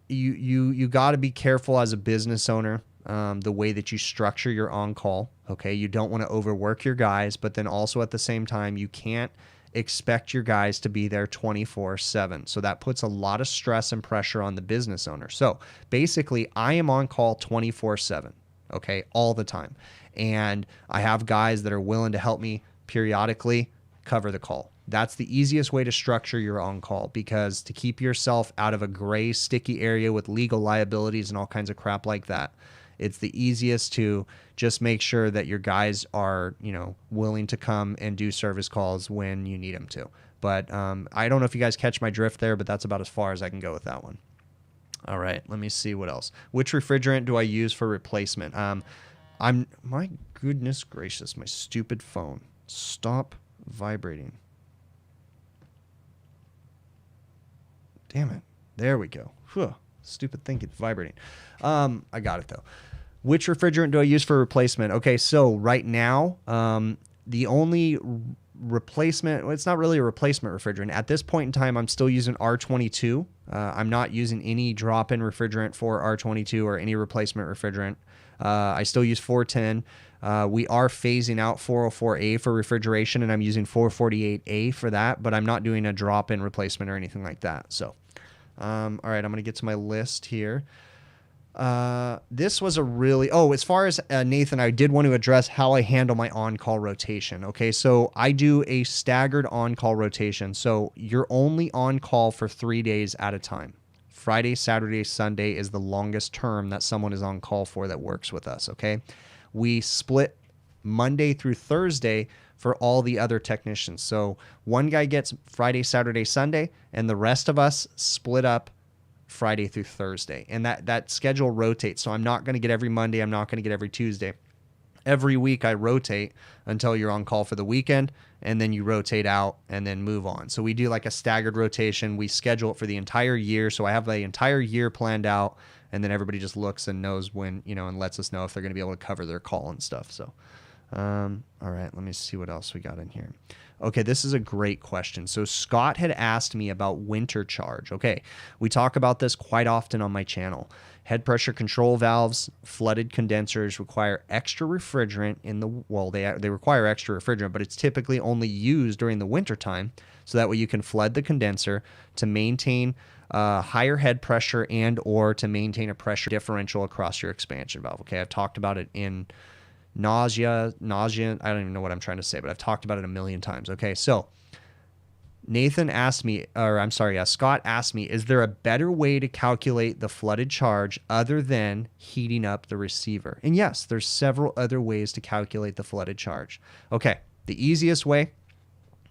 you got to be careful as a business owner, the way that you structure your on-call, okay? You don't want to overwork your guys, but then also at the same time, you can't expect your guys to be there 24/7. So that puts a lot of stress and pressure on the business owner. So basically, I am on call 24/7, okay, all the time. And I have guys that are willing to help me periodically cover the call. That's the easiest way to structure your on-call, because to keep yourself out of a gray, sticky area with legal liabilities and all kinds of crap like that, it's the easiest to just make sure that your guys are, willing to come and do service calls when you need them to. But I don't know if you guys catch my drift there, but that's about as far as I can go with that one. All right, let me see what else. Which refrigerant do I use for replacement? My goodness gracious, my stupid phone. Stop vibrating. Damn it. There we go. Whew. Stupid thing, it's vibrating. I got it though. Which refrigerant do I use for replacement? Okay, so right now, the only replacement, well, it's not really a replacement refrigerant. At this point in time, I'm still using R22. I'm not using any drop-in refrigerant for R22 or any replacement refrigerant. I still use 410. We are phasing out 404A for refrigeration, and I'm using 448A for that, but I'm not doing a drop-in replacement or anything like that. So, all right, I'm going to get to my list here. This was a really, as far as Nathan, I did want to address how I handle my on-call rotation. Okay, so I do a staggered on-call rotation. So you're only on call for 3 days at a time. Friday, Saturday, Sunday is the longest term that someone is on call for that works with us, okay? We split Monday through Thursday for all the other technicians. So one guy gets Friday, Saturday, Sunday, and the rest of us split up Friday through Thursday. And that schedule rotates. So I'm not going to get every Monday. I'm not going to get every Tuesday. Every week I rotate until you're on call for the weekend, and then you rotate out and then move on. So we do like a staggered rotation. We schedule it for the entire year. So I have the entire year planned out, and then everybody just looks and knows when, and lets us know if they're going to be able to cover their call and stuff. So, all right, let me see what else we got in here. Okay, this is a great question. So Scott had asked me about winter charge. Okay, we talk about this quite often on my channel. Head pressure control valves, flooded condensers require extra refrigerant they require extra refrigerant, but it's typically only used during the winter time. So that way you can flood the condenser to maintain higher head pressure and or to maintain a pressure differential across your expansion valve. Okay, I've talked about it in nausea, I don't even know what I'm trying to say, but I've talked about it a million times. Okay, so Scott asked me, is there a better way to calculate the flooded charge other than heating up the receiver? And yes, there's several other ways to calculate the flooded charge. Okay, the easiest way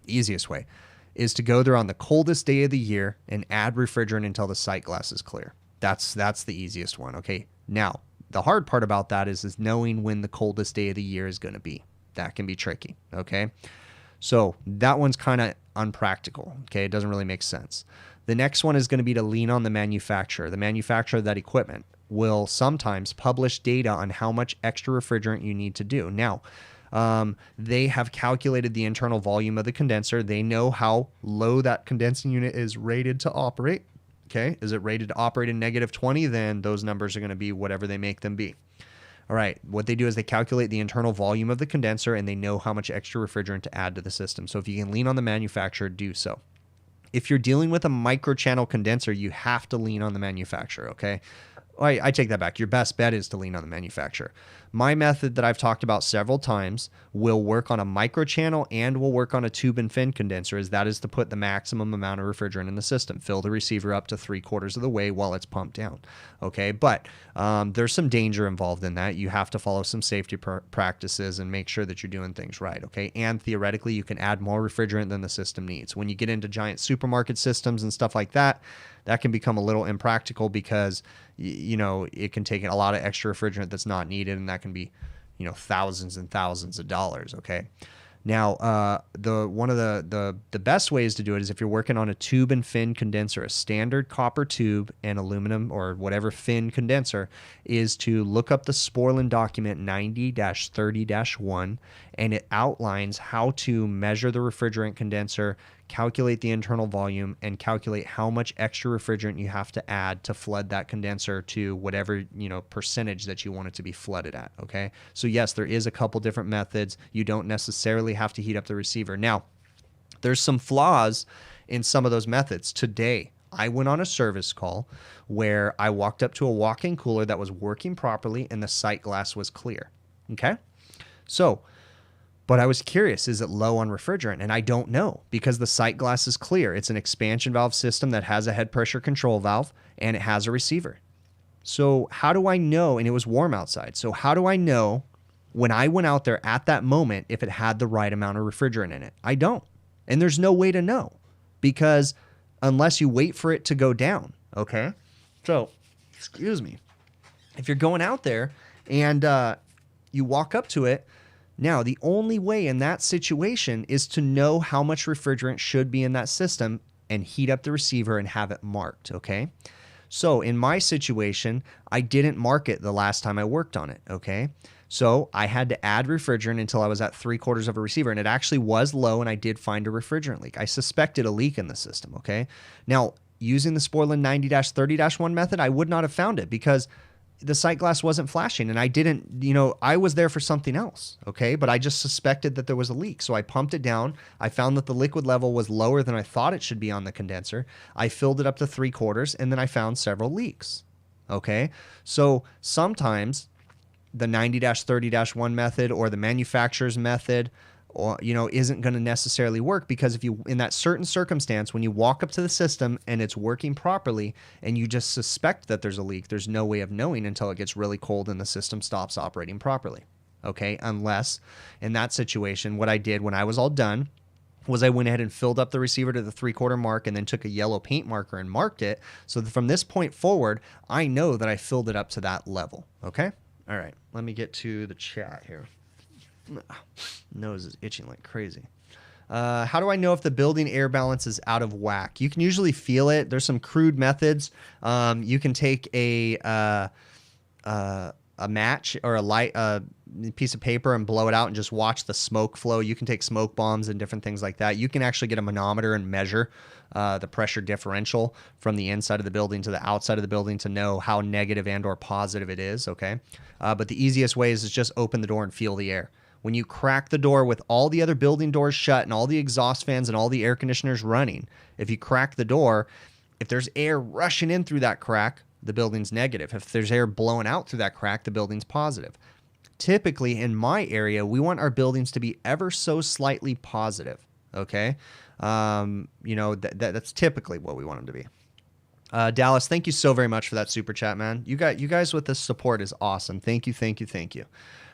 is to go there on the coldest day of the year and add refrigerant until the sight glass is clear. That's the easiest one, okay? Now, the hard part about that is knowing when the coldest day of the year is going to be. That can be tricky, okay? So that one's kind of unpractical, okay? It doesn't really make sense. The next one is going to be to lean on the manufacturer. The manufacturer of that equipment will sometimes publish data on how much extra refrigerant you need to do. Now, they have calculated the internal volume of the condenser. They know how low that condensing unit is rated to operate. Okay, is it rated to operate in -20? Then those numbers are going to be whatever they make them be. All right, what they do is they calculate the internal volume of the condenser, and they know how much extra refrigerant to add to the system. So if you can lean on the manufacturer, do so. If you're dealing with a microchannel condenser, you have to lean on the manufacturer, okay? I take that back. Your best bet is to lean on the manufacturer. My method that I've talked about several times will work on a microchannel and will work on a tube and fin condenser, as that is to put the maximum amount of refrigerant in the system. Fill the receiver up to 3/4 of the way while it's pumped down. Okay, but there's some danger involved in that. You have to follow some safety practices and make sure that you're doing things right. Okay, and theoretically, you can add more refrigerant than the system needs. When you get into giant supermarket systems and stuff like that, that can become a little impractical because you know, it can take a lot of extra refrigerant that's not needed, and that can be, you know, thousands and thousands of dollars. Okay. Now, one of the best ways to do it is if you're working on a tube and fin condenser, a standard copper tube and aluminum or whatever fin condenser, is to look up the Sporlan document 90-30-1, and it outlines how to measure the refrigerant condenser, calculate the internal volume, and calculate how much extra refrigerant you have to add to flood that condenser to whatever, you know, percentage that you want it to be flooded at. Okay, so yes, there is a couple different methods. You don't necessarily have to heat up the receiver. Now, there's some flaws in some of those methods. Today, I went on a service call where I walked up to a walk-in cooler that was working properly and the sight glass was clear. Okay, so but I was curious, is it low on refrigerant? And I don't know, because the sight glass is clear. It's an expansion valve system that has a head pressure control valve, and it has a receiver. So how do I know? And it was warm outside. So how do I know when I went out there at that moment if it had the right amount of refrigerant in it? I don't. And there's no way to know, because unless you wait for it to go down. Okay. So, excuse me. If you're going out there and you walk up to it, now, the only way in that situation is to know how much refrigerant should be in that system and heat up the receiver and have it marked, okay? So in my situation, I didn't mark it the last time I worked on it, okay? So I had to add refrigerant until I was at 3/4 of a receiver, and it actually was low, and I did find a refrigerant leak. I suspected a leak in the system, okay? Now, using the Sporlan 90-30-1 method, I would not have found it because the sight glass wasn't flashing, and I didn't, you know, I was there for something else, okay? But I just suspected that there was a leak. So I pumped it down. I found that the liquid level was lower than I thought it should be on the condenser. I filled it up to 3/4, and then I found several leaks, okay? So sometimes the 90-30-1 method or the manufacturer's method, or, you know, isn't going to necessarily work, because if you, in that certain circumstance, when you walk up to the system and it's working properly and you just suspect that there's a leak, there's no way of knowing until it gets really cold and the system stops operating properly. Okay. Unless in that situation, what I did when I was all done was I went ahead and filled up the receiver to the 3/4 mark and then took a yellow paint marker and marked it. So that from this point forward, I know that I filled it up to that level. Okay. All right. Let me get to the chat here. Nose is itching like crazy. How do I know if the building air balance is out of whack? You can usually feel it. There's some crude methods. You can take a match or a light piece of paper and blow it out and just watch the smoke flow. You can take smoke bombs and different things like that. You can actually get a manometer and measure the pressure differential from the inside of the building to the outside of the building to know how negative and or positive it is. Okay. But the easiest way is just open the door and feel the air. When you crack the door with all the other building doors shut and all the exhaust fans and all the air conditioners running, if you crack the door, if there's air rushing in through that crack, the building's negative. If there's air blowing out through that crack, the building's positive. Typically, in my area, we want our buildings to be ever so slightly positive, okay? You know, that's typically what we want them to be. Dallas, thank you so very much for that super chat, man. You guys with this support is awesome. Thank you, thank you, thank you.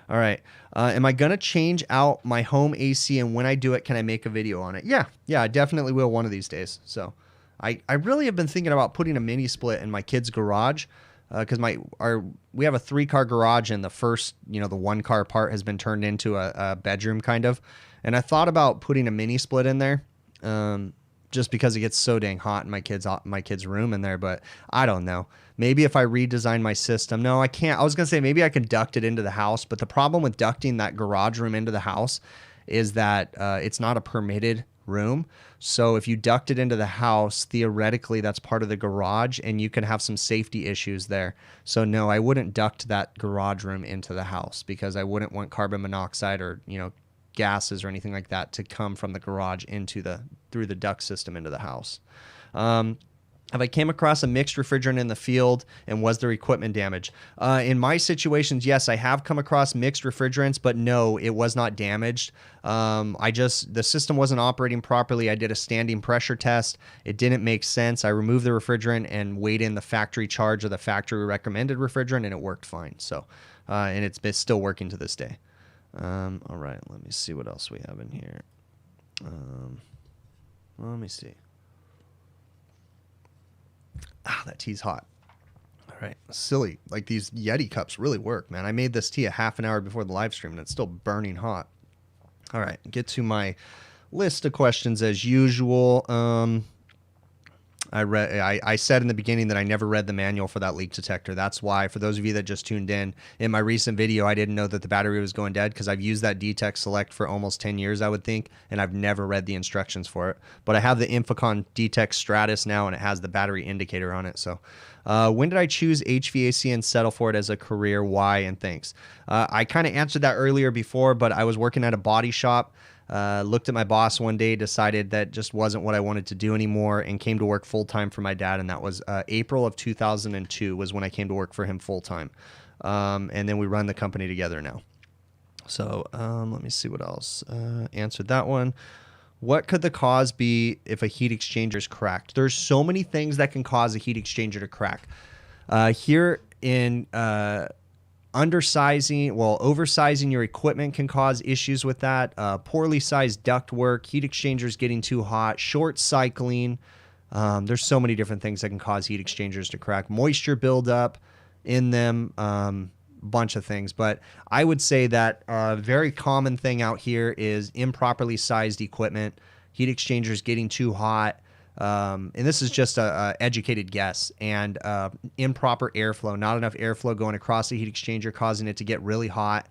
All right. Am I going to change out my home AC, and when I do it, can I make a video on it? Yeah, I definitely will one of these days. So I really have been thinking about putting a mini split in my kid's garage, because we have a 3-car garage, and the first, you know, the 1-car part has been turned into a bedroom kind of. And I thought about putting a mini split in there, just because it gets so dang hot in my kid's room in there. But I don't know. Maybe if I redesign my system. No, I can't. I was going to say maybe I can duct it into the house. But the problem with ducting that garage room into the house is that it's not a permitted room. So if you duct it into the house, theoretically, that's part of the garage, and you can have some safety issues there. So no, I wouldn't duct that garage room into the house, because I wouldn't want carbon monoxide or, you know, gases or anything like that to come from the garage through the duct system into the house. Have I came across a mixed refrigerant in the field, and was there equipment damage? In my situations, yes, I have come across mixed refrigerants, but no, it was not damaged. The system wasn't operating properly. I did a standing pressure test. It didn't make sense. I removed the refrigerant and weighed in the factory charge or the factory recommended refrigerant, and it worked fine. So, and it's still working to this day. All right, let me see what else we have in here. Let me see. Ah, that tea's hot. All right. Silly. Like, these Yeti cups really work, man. I made this tea a half an hour before the live stream, and it's still burning hot. All right. Get to my list of questions as usual. I said in the beginning that I never read the manual for that leak detector. That's why, for those of you that just tuned in my recent video, I didn't know that the battery was going dead because I've used that Detex Select for almost 10 years, I would think, and I've never read the instructions for it. But I have the Infocon Detex Stratus now, and it has the battery indicator on it. So when did I choose HVAC and settle for it as a career? Why? And thanks. I kind of answered that earlier before, but I was working at a body shop. Looked at my boss one day, decided that just wasn't what I wanted to do anymore, and came to work full-time for my dad. And that was April of 2002 was when I came to work for him full-time. And then we run the company together now. So let me see what else. Answered that one. What could the cause be if a heat exchanger is cracked? There's so many things that can cause a heat exchanger to crack. Here in oversizing your equipment can cause issues with that. Poorly sized ductwork, heat exchangers getting too hot, short cycling. There's so many different things that can cause heat exchangers to crack. Moisture buildup in them, bunch of things. But I would say that a very common thing out here is improperly sized equipment, heat exchangers getting too hot. And this is just a educated guess, and improper airflow, not enough airflow going across the heat exchanger, causing it to get really hot,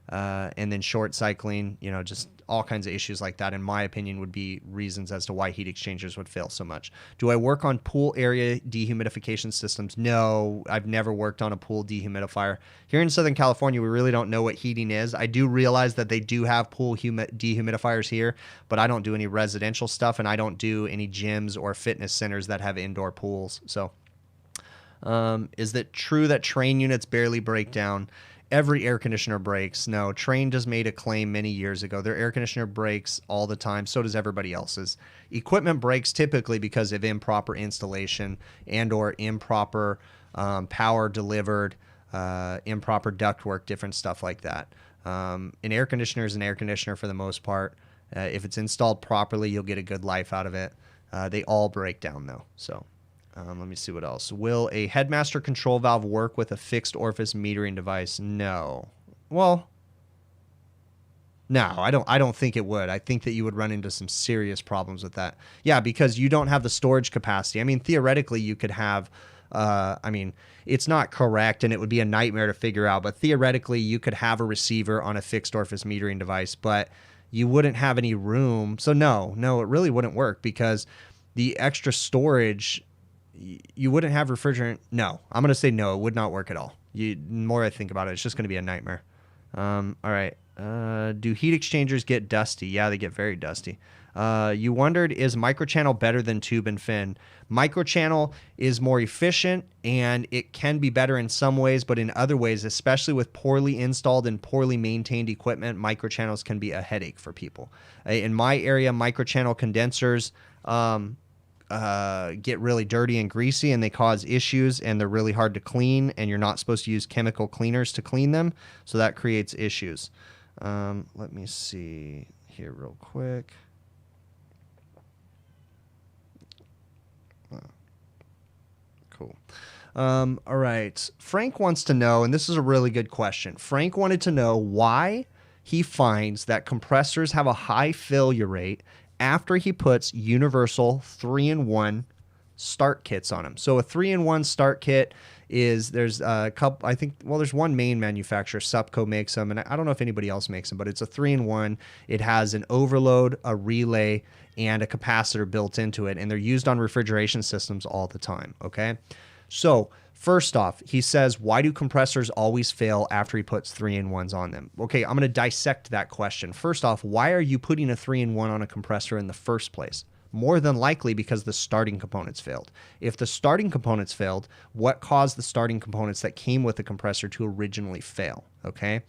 and then short cycling, just all kinds of issues like that, in my opinion, would be reasons as to why heat exchangers would fail so much. Do I work on pool area dehumidification systems? No, I've never worked on a pool dehumidifier. Here in Southern California, we really don't know what heating is. I do realize that they do have pool dehumidifiers here, but I don't do any residential stuff, and I don't do any gyms or fitness centers that have indoor pools. So is it true that Trane units barely break down? Every air conditioner breaks. No, Trane just made a claim many years ago. Their air conditioner breaks all the time. So does everybody else's. Equipment breaks typically because of improper installation and or improper power delivered, improper ductwork, different stuff like that. An air conditioner is an air conditioner for the most part. If it's installed properly, you'll get a good life out of it. They all break down though. So let me see what else. Will a Headmaster control valve work with a fixed orifice metering device? No. Well, no, I don't think it would. I think that you would run into some serious problems with that. Yeah, because you don't have the storage capacity. I mean, theoretically, you could have, it's not correct and it would be a nightmare to figure out, but theoretically, you could have a receiver on a fixed orifice metering device, but you wouldn't have any room. So no, it really wouldn't work because the extra storage, you wouldn't have refrigerant. No, I'm going to say no, it would not work at all. The more I think about it, it's just going to be a nightmare. All right. Do heat exchangers get dusty? Yeah, they get very dusty. You wondered, is microchannel better than tube and fin? Microchannel is more efficient and it can be better in some ways, but in other ways, especially with poorly installed and poorly maintained equipment, microchannels can be a headache for people. In my area, microchannel condensers get really dirty and greasy and they cause issues and they're really hard to clean and you're not supposed to use chemical cleaners to clean them. So that creates issues. Let me see here real quick. Cool. All right. Frank wants to know, and this is a really good question. Frank wanted to know why he finds that compressors have a high failure rate after he puts universal 3-in-1 start kits on them. So a 3-in-1 start kit is, there's a couple, I think, well, there's one main manufacturer, Supco makes them, and I don't know if anybody else makes them, but it's a 3-in-1. It has an overload, a relay, and a capacitor built into it, and they're used on refrigeration systems all the time, okay? So first off, he says, why do compressors always fail after he puts 3-in-1s on them? Okay, I'm going to dissect that question. First off, why are you putting a 3-in-1 on a compressor in the first place? More than likely because the starting components failed. If the starting components failed, what caused the starting components that came with the compressor to originally fail? Okay.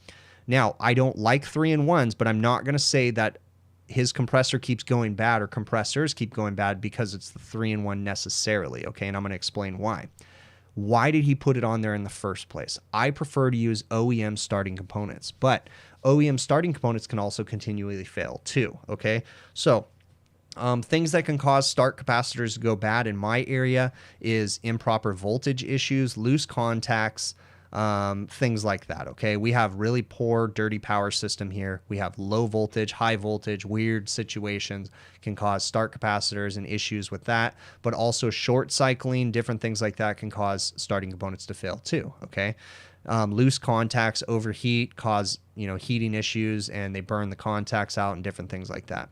Now, I don't like 3-in-1s, but I'm not going to say that his compressor keeps going bad or compressors keep going bad because it's the 3-in-1 necessarily. Okay. And I'm going to explain why. Why did he put it on there in the first place? I prefer to use OEM starting components, but OEM starting components can also continually fail too. Okay. So, things that can cause start capacitors to go bad in my area is improper voltage issues, loose contacts, things like that. Okay. We have really poor, dirty power system here. We have low voltage, high voltage, weird situations can cause start capacitors and issues with that, but also short cycling, different things like that can cause starting components to fail too. Okay. Loose contacts overheat, cause, heating issues, and they burn the contacts out and different things like that.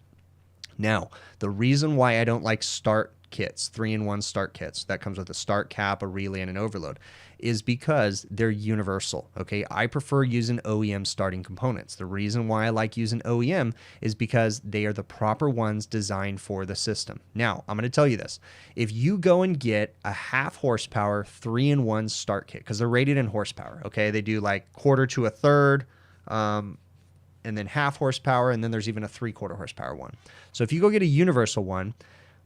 Now, the reason why I don't like start kits, 3-in-1 start kits, that comes with a start cap, a relay, and an overload, is because they're universal, okay? I prefer using OEM starting components. The reason why I like using OEM is because they are the proper ones designed for the system. Now, I'm going to tell you this. If you go and get a 1/2 horsepower 3-in-1 start kit, because they're rated in horsepower, okay? They do like 1/4 to 1/3, and then 1/2 horsepower, and then there's even a 3/4 horsepower one. So if you go get a universal one,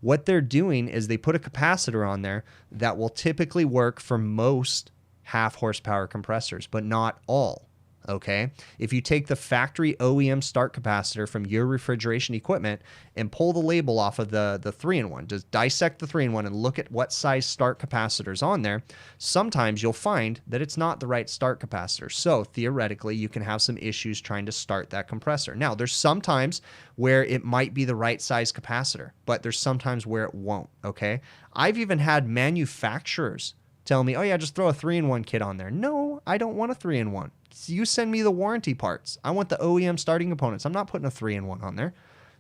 what they're doing is they put a capacitor on there that will typically work for most 1/2 horsepower compressors, but not all. Okay. If you take the factory OEM start capacitor from your refrigeration equipment and pull the label off of the 3-in-1, just dissect the 3-in-1 and look at what size start capacitors on there, sometimes you'll find that it's not the right start capacitor. So theoretically, you can have some issues trying to start that compressor. Now, there's sometimes where it might be the right size capacitor, but there's sometimes where it won't. Okay. I've even had manufacturers tell me, oh yeah, just throw a 3-in-1 kit on there. No, I don't want a 3-in-1. You send me the warranty parts. I want the OEM starting components. I'm not putting a 3-in-1 on there.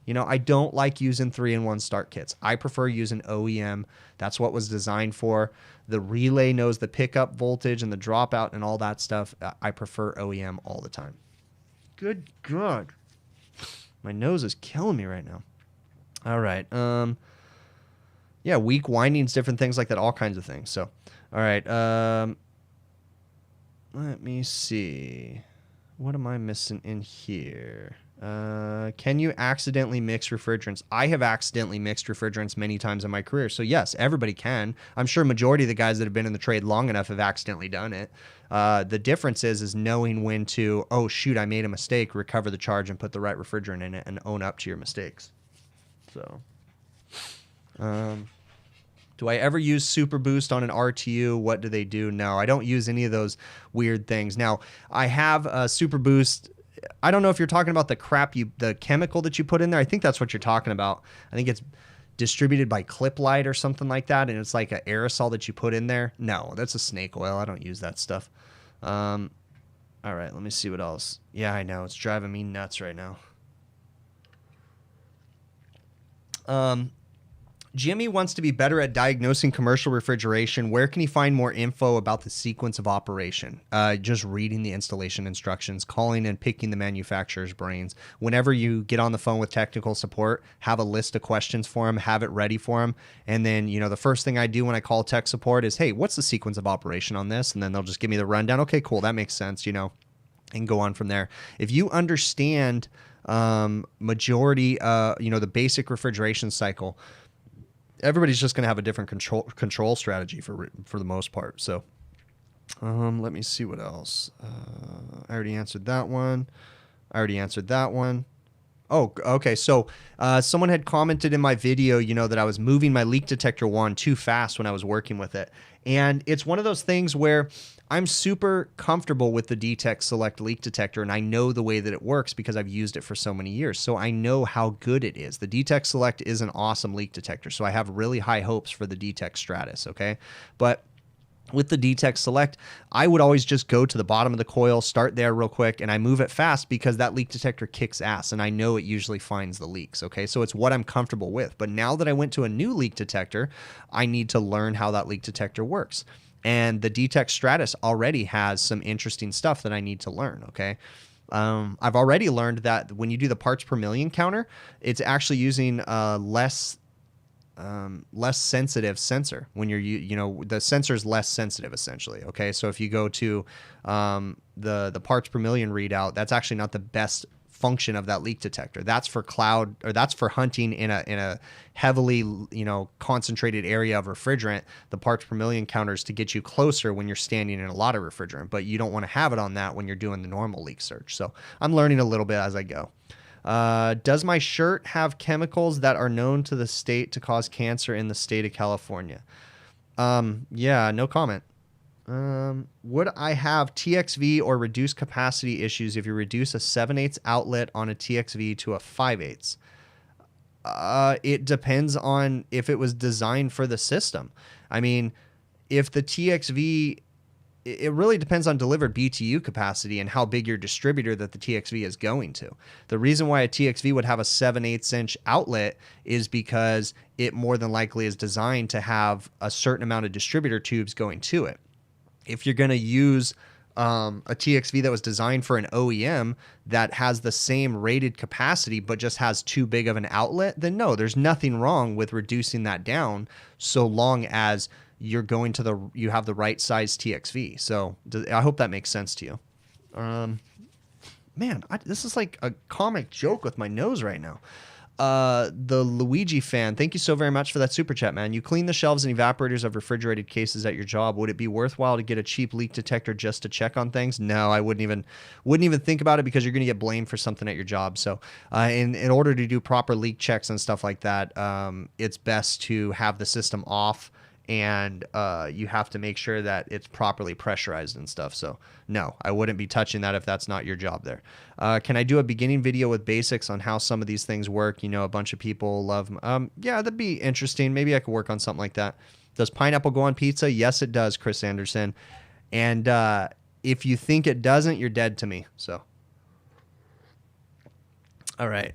I don't like using 3-in-1 start kits. I prefer using OEM. That's what was designed for. The relay knows the pickup voltage and the dropout and all that stuff. I prefer OEM all the time. Good God. My nose is killing me right now. All right. Yeah, weak windings, different things like that, all kinds of things. So, all right. Let me see. What am I missing in here? Can you accidentally mix refrigerants? I have accidentally mixed refrigerants many times in my career. So yes, everybody can. I'm sure majority of the guys that have been in the trade long enough have accidentally done it. The difference is knowing when to, oh shoot, I made a mistake, recover the charge and put the right refrigerant in it and own up to your mistakes. So, do I ever use Super Boost on an RTU? What do they do? No, I don't use any of those weird things. Now, I have a Super Boost. I don't know if you're talking about the chemical that you put in there. I think that's what you're talking about. I think it's distributed by Clip Light or something like that, and it's like an aerosol that you put in there. No, that's a snake oil. I don't use that stuff. All right, let me see what else. Yeah, I know. It's driving me nuts right now. Jimmy wants to be better at diagnosing commercial refrigeration. Where can he find more info about the sequence of operation? Just reading the installation instructions, calling and picking the manufacturer's brains. Whenever you get on the phone with technical support, have a list of questions for him, have it ready for him. And then, the first thing I do when I call tech support is, hey, what's the sequence of operation on this? And then they'll just give me the rundown. Okay, cool. That makes sense, and go on from there. If you understand majority, the basic refrigeration cycle, everybody's just going to have a different control strategy for the most part. So let me see what else. I already answered that one. Oh, okay. So someone had commented in my video, that I was moving my leak detector wand too fast when I was working with it. And it's one of those things where I'm super comfortable with the Detect Select leak detector, and I know the way that it works because I've used it for so many years. So I know how good it is. The Detect Select is an awesome leak detector, so I have really high hopes for the Detect Stratus, okay? But with the Detect Select, I would always just go to the bottom of the coil, start there real quick, and I move it fast because that leak detector kicks ass, and I know it usually finds the leaks, okay? So it's what I'm comfortable with. But now that I went to a new leak detector, I need to learn how that leak detector works. And the Detect Stratus already has some interesting stuff that I need to learn, okay? I've already learned that when you do the parts per million counter, it's actually using less less sensitive sensor when you're, you know, the sensor is less sensitive essentially. Okay. So if you go to the parts per million readout, that's actually not the best function of that leak detector. That's for cloud, or that's for hunting in a heavily, you know, concentrated area of refrigerant. The parts per million counters to get you closer when you're standing in a lot of refrigerant, but you don't want to have it on that when you're doing the normal leak search. So I'm learning a little bit as I go. Does my shirt have chemicals that are known to the state to cause cancer in the state of California? Yeah, no comment. Would I have TXV or reduced capacity issues if you reduce a 7/8 outlet on a TXV to a 5/8? It depends on if it was designed for the system. I mean, if the TXV, it really depends on delivered BTU capacity and how big your distributor that the TXV is going to. The reason why a TXV would have a 7/8 inch outlet is because it more than likely is designed to have a certain amount of distributor tubes going to it. If you're going to use a TXV that was designed for an OEM that has the same rated capacity but just has too big of an outlet, then no, there's nothing wrong with reducing that down so long as you're going to you have the right size TXV. So I hope that makes sense to you. Man, this is like a comic joke with my nose right now. The Luigi fan, thank you so very much for that super chat, man. You clean the shelves and evaporators of refrigerated cases at your job. Would it be worthwhile to get a cheap leak detector just to check on things? No, I wouldn't even think about it, because you're going to get blamed for something at your job. So in order to do proper leak checks and stuff like that, it's best to have the system off, and you have to make sure that it's properly pressurized and stuff. So no, I wouldn't be touching that if that's not your job there. Can I do a beginning video with basics on how some of these things work? You know, a bunch of people love them. Yeah, that'd be interesting. Maybe I could work on something like that. Does pineapple go on pizza? Yes, it does, Chris Anderson. And if you think it doesn't, you're dead to me. So, all right.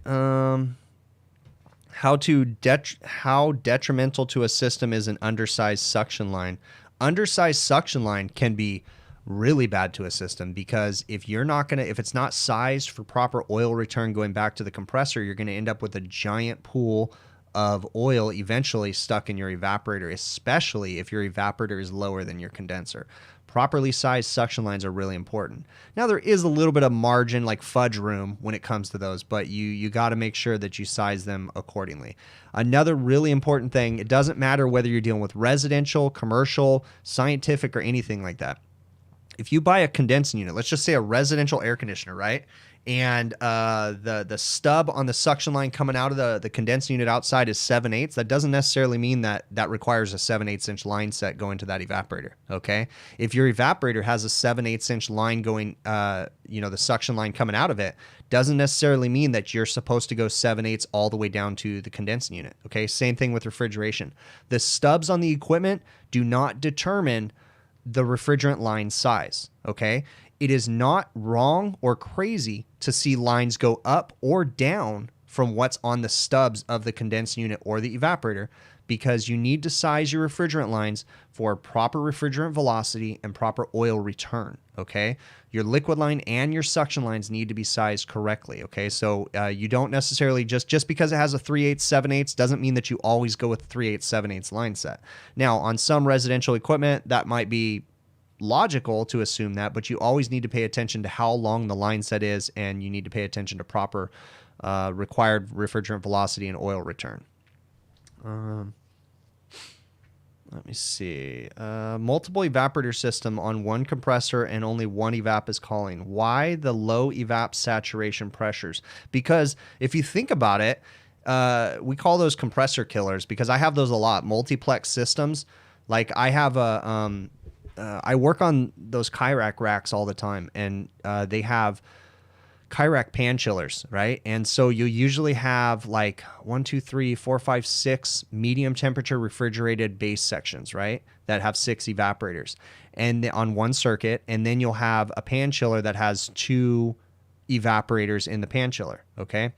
How detrimental to a system is an undersized suction line? Undersized suction line can be really bad to a system, because if it's not sized for proper oil return going back to the compressor, you're going to end up with a giant pool of oil eventually stuck in your evaporator, especially if your evaporator is lower than your condenser. Properly sized suction lines are really important. Now, there is a little bit of margin, like fudge room, when it comes to those, but you got to make sure that you size them accordingly. Another really important thing, it doesn't matter whether you're dealing with residential, commercial, scientific, or anything like that. If you buy a condensing unit, let's just say a residential air conditioner, right? And the stub on the suction line coming out of the condensing unit outside is 7/8. That doesn't necessarily mean that requires a 7/8 inch line set going to that evaporator. Okay, if your evaporator has a 7/8 inch line going, the suction line coming out of it, doesn't necessarily mean that you're supposed to go 7/8 all the way down to the condensing unit. Okay, same thing with refrigeration. The stubs on the equipment do not determine the refrigerant line size. Okay, it is not wrong or crazy to see lines go up or down from what's on the stubs of the condensing unit or the evaporator, because you need to size your refrigerant lines for proper refrigerant velocity and proper oil return. Okay, your liquid line and your suction lines need to be sized correctly. Okay, so you don't necessarily just because it has a 3/8 7/8 doesn't mean that you always go with 3/8 7/8 line set. Now, on some residential equipment, that might be logical to assume that, but you always need to pay attention to how long the line set is, and you need to pay attention to proper required refrigerant velocity and oil return. Let me see. Multiple evaporator system on one compressor and only one evap is calling. Why the low evap saturation pressures? Because if you think about it, we call those compressor killers, because I have those a lot. Multiplex systems. Like I have I work on those Chirac racks all the time, and they have Chirac pan chillers, right? And so you usually have like 1, 2, 3, 4, 5, 6 medium temperature refrigerated base sections, right? That have 6 evaporators and on one circuit, and then you'll have a pan chiller that has 2 evaporators in the pan chiller, okay?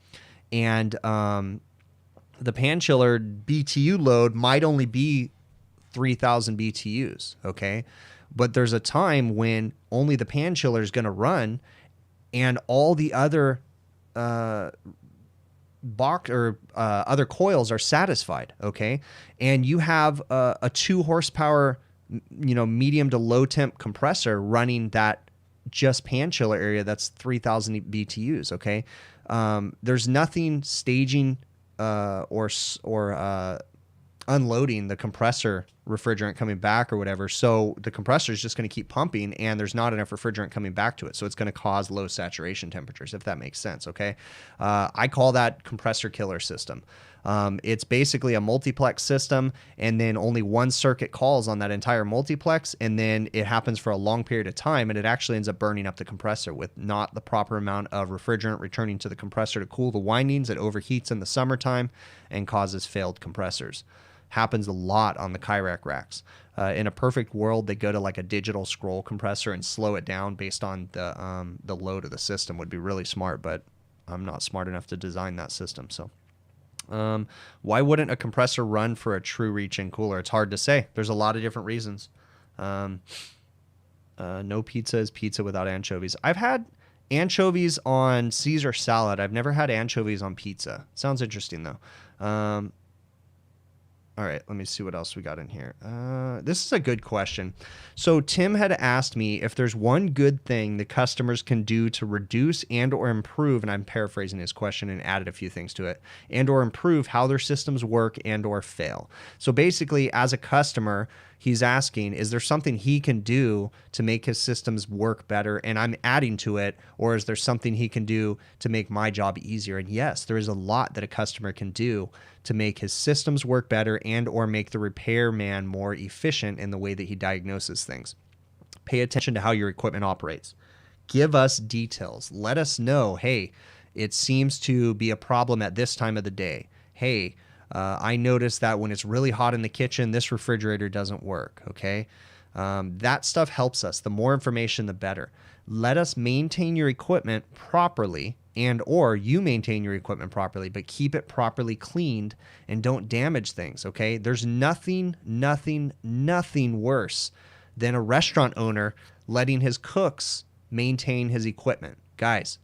And the pan chiller BTU load might only be 3,000 BTUs, okay? But there's a time when only the pan chiller is going to run, and all the other box or other coils are satisfied, okay, and you have a 2 horsepower, medium to low temp compressor running that just pan chiller area that's 3,000 BTUs, okay, there's nothing staging or unloading the compressor refrigerant coming back or whatever. So the compressor is just going to keep pumping and there's not enough refrigerant coming back to it. So it's going to cause low saturation temperatures, if that makes sense. Okay. I call that compressor killer system. It's basically a multiplex system and then only one circuit calls on that entire multiplex. And then it happens for a long period of time and it actually ends up burning up the compressor with not the proper amount of refrigerant returning to the compressor to cool the windings. It overheats in the summertime and causes failed compressors. Happens a lot on the Hvacr racks. In a perfect world, they go to like a digital scroll compressor and slow it down based on the load of the system. Would be really smart, but I'm not smart enough to design that system. So why wouldn't a compressor run for a true reach-in cooler? It's hard to say. There's a lot of different reasons. No pizza is pizza without anchovies. I've had anchovies on Caesar salad. I've never had anchovies on pizza. Sounds interesting though. All right, let me see what else we got in here. This is a good question. So Tim had asked me if there's one good thing the customers can do to reduce and or improve, and I'm paraphrasing his question and added a few things to it, and or improve how their systems work and or fail. So basically, as a customer, he's asking, is there something he can do to make his systems work better? And I'm adding to it, or is there something he can do to make my job easier? And yes, there is a lot that a customer can do to make his systems work better and or make the repairman more efficient in the way that he diagnoses things. Pay attention to how your equipment operates. Give us details. Let us know, hey, it seems to be a problem at this time of the day. Hey, I noticed that when it's really hot in the kitchen, this refrigerator doesn't work, okay? That stuff helps us. The more information, the better. Let us maintain your equipment properly and or you maintain your equipment properly, but keep it properly cleaned and don't damage things, okay? There's nothing worse than a restaurant owner letting his cooks maintain his equipment. Guys,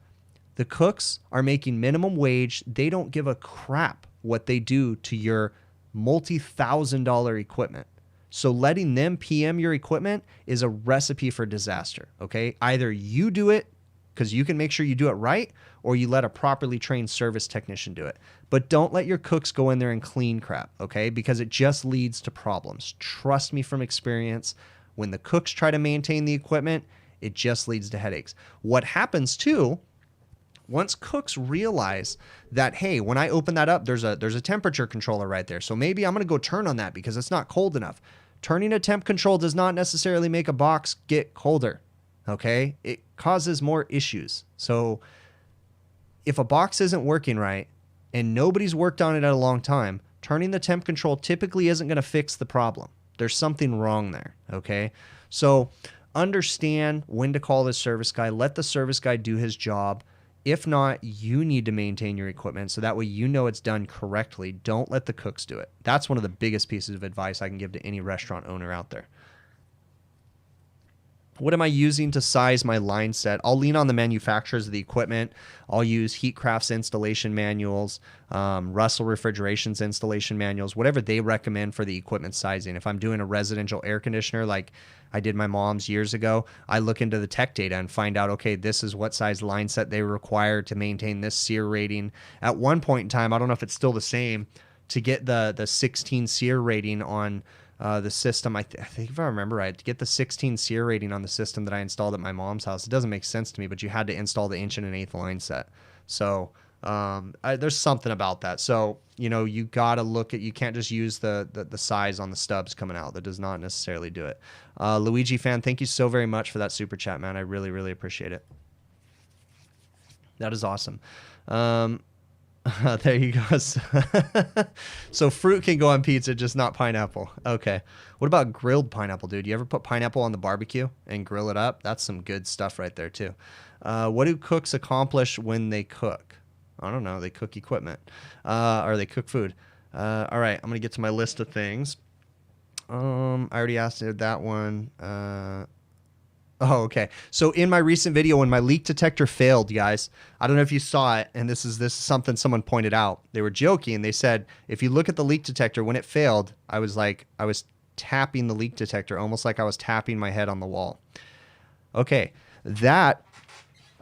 the cooks are making minimum wage. They don't give a crap what they do to your multi-$1,000 equipment. So letting them PM your equipment is a recipe for disaster, okay? Either you do it because you can make sure you do it right, or you let a properly trained service technician do it. But don't let your cooks go in there and clean crap, okay? Because it just leads to problems. Trust me from experience, when the cooks try to maintain the equipment, it just leads to headaches. What happens too, once cooks realize that, hey, when I open that up, there's a temperature controller right there. So maybe I'm going to go turn on that because it's not cold enough. Turning a temp control does not necessarily make a box get colder, okay? It causes more issues. So if a box isn't working right and nobody's worked on it at a long time, turning the temp control typically isn't going to fix the problem. There's something wrong there, okay? So understand when to call this service guy. Let the service guy do his job. If not, you need to maintain your equipment so that way you know it's done correctly. Don't let the cooks do it. That's one of the biggest pieces of advice I can give to any restaurant owner out there. What am I using to size my line set? I'll lean on the manufacturers of the equipment. I'll use Heatcraft's installation manuals, Russell Refrigeration's installation manuals, whatever they recommend for the equipment sizing. If I'm doing a residential air conditioner like I did my mom's years ago, I look into the tech data and find out, okay, this is what size line set they require to maintain this SEER rating. At one point in time, I don't know if it's still the same, to get the 16 SEER rating on the system, I think if I remember right, to get the 16 SEER rating on the system that I installed at my mom's house, it doesn't make sense to me, but you had to install the 1 1/8 line set. So there's something about that. So, you got to look at, you can't just use the size on the stubs coming out. That does not necessarily do it. Luigi fan, thank you so very much for that super chat, man. I really, really appreciate it. That is awesome. There you go. So fruit can go on pizza, just not pineapple. Okay. What about grilled pineapple, dude? You ever put pineapple on the barbecue and grill it up? That's some good stuff right there, too. What do cooks accomplish when they cook? I don't know. They cook equipment. Or they cook food. All right. I'm going to get to my list of things. I already asked that one. Oh, okay. So in my recent video, when my leak detector failed, guys, I don't know if you saw it, and this is something someone pointed out. They were joking. They said, if you look at the leak detector, when it failed, I was tapping the leak detector, almost like I was tapping my head on the wall. Okay, that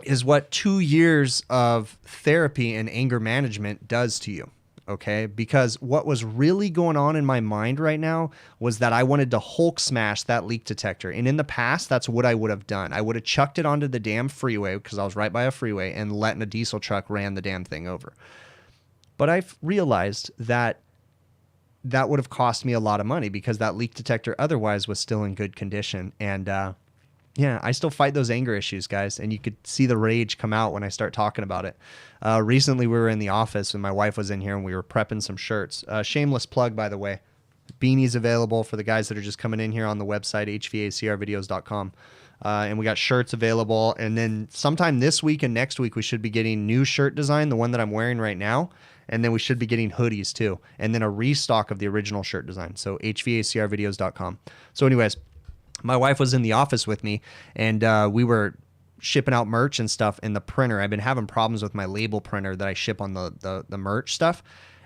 is what 2 years of therapy and anger management does to you. Okay, because what was really going on in my mind right now was that I wanted to Hulk smash that leak detector. And in the past, that's what I would have done. I would have chucked it onto the damn freeway because I was right by a freeway and letting a diesel truck ran the damn thing over. But I've realized that that would have cost me a lot of money because that leak detector otherwise was still in good condition. And yeah, I still fight those anger issues, guys, and you could see the rage come out when I start talking about it. Recently, we were in the office, and my wife was in here, and we were prepping some shirts. Shameless plug, by the way. Beanies available for the guys that are just coming in here on the website, hvacrvideos.com. And we got shirts available, and then sometime this week and next week, we should be getting new shirt design, the one that I'm wearing right now, and then we should be getting hoodies, too, and then a restock of the original shirt design, so hvacrvideos.com. So anyways, my wife was in the office with me, and we were shipping out merch and stuff in the printer. I've been having problems with my label printer that I ship on the merch stuff,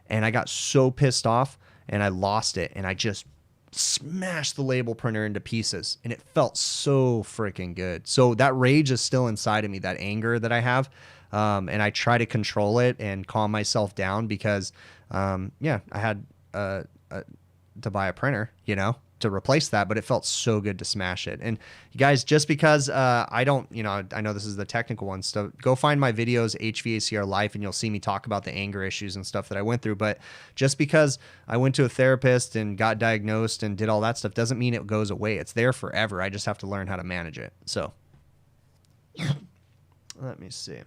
and I got so pissed off, and I lost it, and I just smashed the label printer into pieces, and it felt so freaking good. So that rage is still inside of me, that anger that I have, and I try to control it and calm myself down because, yeah, I had to buy a printer, you know, to replace that, but it felt so good to smash it. And you guys, just because I don't, you know, I know this is the technical one, so go find my videos, HVACR Life, and you'll see me talk about the anger issues and stuff that I went through. But just because I went to a therapist and got diagnosed and did all that stuff doesn't mean it goes away. It's there forever. I just have to learn how to manage it. So let me see.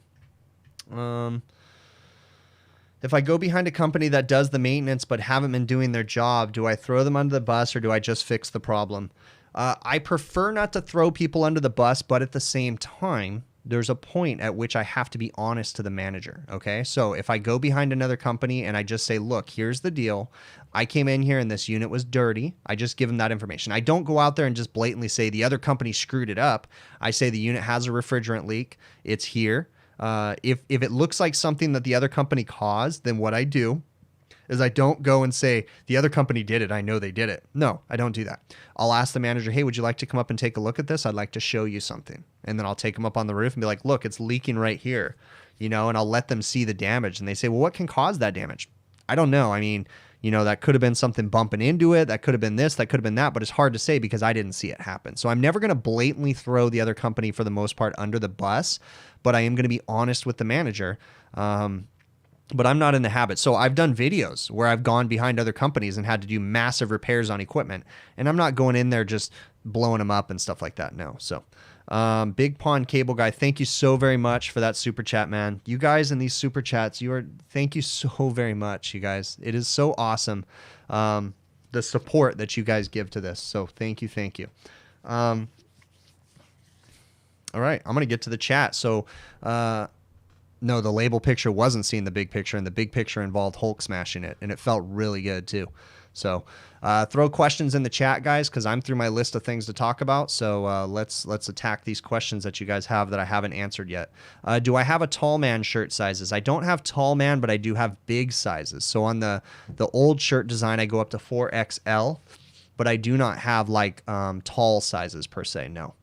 If I go behind a company that does the maintenance but haven't been doing their job, do I throw them under the bus or do I just fix the problem? I prefer not to throw people under the bus, but at the same time, there's a point at which I have to be honest to the manager, okay? So if I go behind another company and I just say, look, here's the deal. I came in here and this unit was dirty. I just give them that information. I don't go out there and just blatantly say the other company screwed it up. I say the unit has a refrigerant leak. It's here. If it looks like something that the other company caused, then what I do is I don't go and say the other company did it. I know they did it. No, I don't do that. I'll ask the manager, hey, would you like to come up and take a look at this? I'd like to show you something. And then I'll take them up on the roof and be like, look, it's leaking right here, you know, and I'll let them see the damage. And they say, well, what can cause that damage? I don't know. I mean, you know, that could have been something bumping into it. That could have been this, that could have been that, but it's hard to say because I didn't see it happen. So I'm never going to blatantly throw the other company for the most part under the bus, but I am going to be honest with the manager. But I'm not in the habit. So I've done videos where I've gone behind other companies and had to do massive repairs on equipment. And I'm not going in there just blowing them up and stuff like that. No. So Big Pond Cable Guy, thank you so very much for that super chat, man. You guys in these super chats, thank you so very much, you guys. It is so awesome, the support that you guys give to this. So thank you, thank you. All right, I'm gonna get to the chat. So no, the label picture wasn't seeing the big picture, and the big picture involved Hulk smashing it, and it felt really good too. So throw questions in the chat, guys, because I'm through my list of things to talk about. So let's attack these questions that you guys have that I haven't answered yet. Do I have a tall man shirt sizes? I don't have tall man, but I do have big sizes. So on the old shirt design, I go up to 4XL, but I do not have like tall sizes per se, no.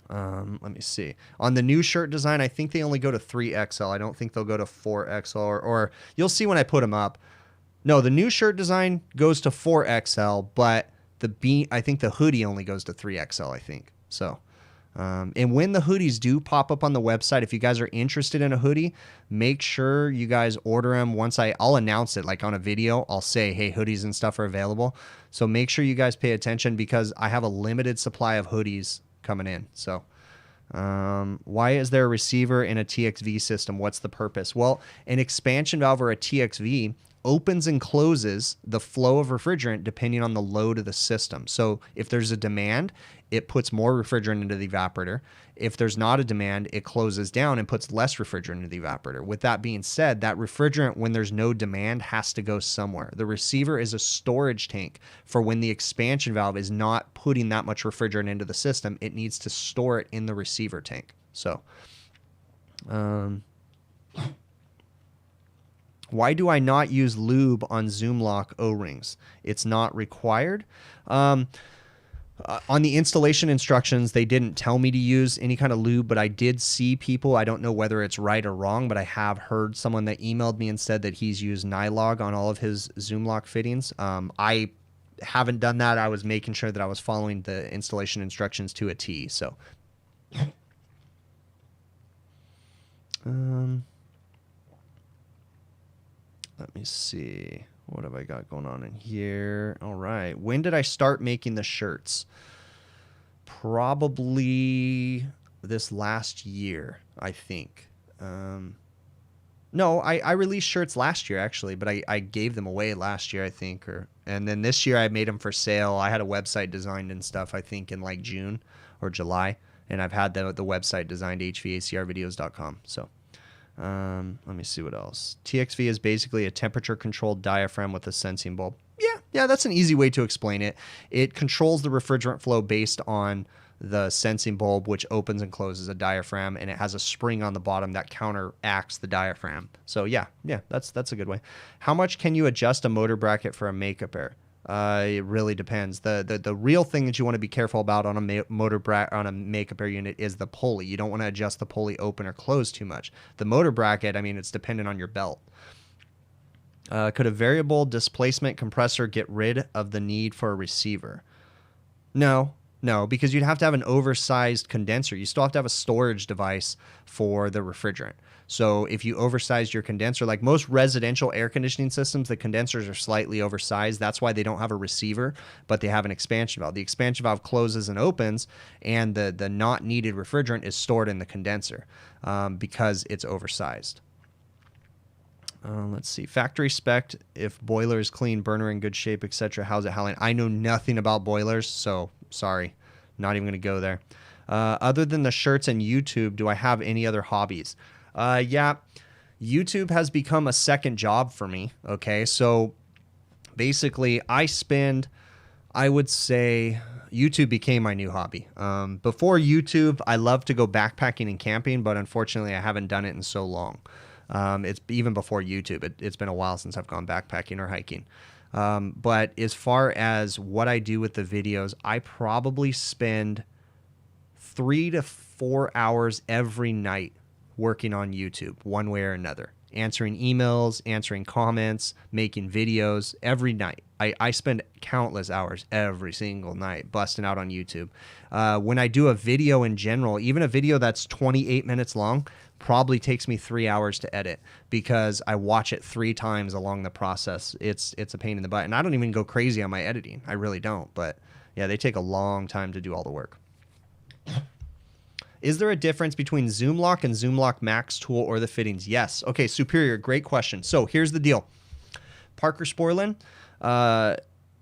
Let me see. On the new shirt design, I think they only go to 3XL. I don't think they'll go to 4XL, or you'll see when I put them up. No, the new shirt design goes to 4XL, but I think the hoodie only goes to 3XL, I think. So, and when the hoodies do pop up on the website, if you guys are interested in a hoodie, make sure you guys order them. Once I'll announce it, like on a video, I'll say, hey, hoodies and stuff are available. So make sure you guys pay attention because I have a limited supply of hoodies coming in. So why is there a receiver in a TXV system? What's the purpose? Well, an expansion valve or a TXV opens and closes the flow of refrigerant depending on the load of the system. So if there's a demand, it puts more refrigerant into the evaporator. If there's not a demand, it closes down and puts less refrigerant into the evaporator. With that being said, that refrigerant, when there's no demand, has to go somewhere. The receiver is a storage tank for when the expansion valve is not putting that much refrigerant into the system. It needs to store it in the receiver tank. So, why do I not use lube on Zoom lock O-rings? It's not required. On the installation instructions, they didn't tell me to use any kind of lube, but I did see people. I don't know whether it's right or wrong, but I have heard someone that emailed me and said that he's used Nylog on all of his Zoom lock fittings. I haven't done that. I was making sure that I was following the installation instructions to a T. So, let me see. What have I got going on in here? All right. When did I start making the shirts? Probably this last year, I think. No, I released shirts last year, actually, but I gave them away last year, I think. And then this year I made them for sale. I had a website designed and stuff, I think, in like June or July. And I've had the website designed, hvacrvideos.com. So. Let me see what else. TXV is basically a temperature-controlled diaphragm with a sensing bulb. Yeah, that's an easy way to explain it. It controls the refrigerant flow based on the sensing bulb, which opens and closes a diaphragm, and it has a spring on the bottom that counteracts the diaphragm. So yeah, that's a good way. How much can you adjust a motor bracket for a makeup air? It really depends. The real thing that you want to be careful about on a on a makeup air unit is the pulley. You don't want to adjust the pulley open or close too much. The motor bracket, I mean, it's dependent on your belt. Could a variable displacement compressor get rid of the need for a receiver? No, because you'd have to have an oversized condenser. You still have to have a storage device for the refrigerant. So if you oversize your condenser, like most residential air conditioning systems, the condensers are slightly oversized. That's why they don't have a receiver, but they have an expansion valve. The expansion valve closes and opens, and the not needed refrigerant is stored in the condenser because it's oversized. Let's see. Factory spec, if boiler is clean, burner in good shape, etc. How's it howling? I know nothing about boilers, so sorry. Not even going to go there. Other than the shirts and YouTube, do I have any other hobbies? Yeah, YouTube has become a second job for me. Okay, so basically I would say YouTube became my new hobby. Before YouTube, I loved to go backpacking and camping, but unfortunately I haven't done it in so long. It's even before YouTube. It's been a while since I've gone backpacking or hiking. But as far as what I do with the videos, I probably spend 3 to 4 hours every night working on YouTube one way or another, answering emails, answering comments, making videos every night. I spend countless hours every single night busting out on YouTube. When I do a video in general, even a video that's 28 minutes long, probably takes me 3 hours to edit because I watch it 3 times along the process. It's a pain in the butt. And I don't even go crazy on my editing. I really don't. But yeah, they take a long time to do all the work. Is there a difference between Zoom Lock and Zoom Lock Max tool or the fittings? Yes. Okay, Superior, great question. So here's the deal. Parker Sporlan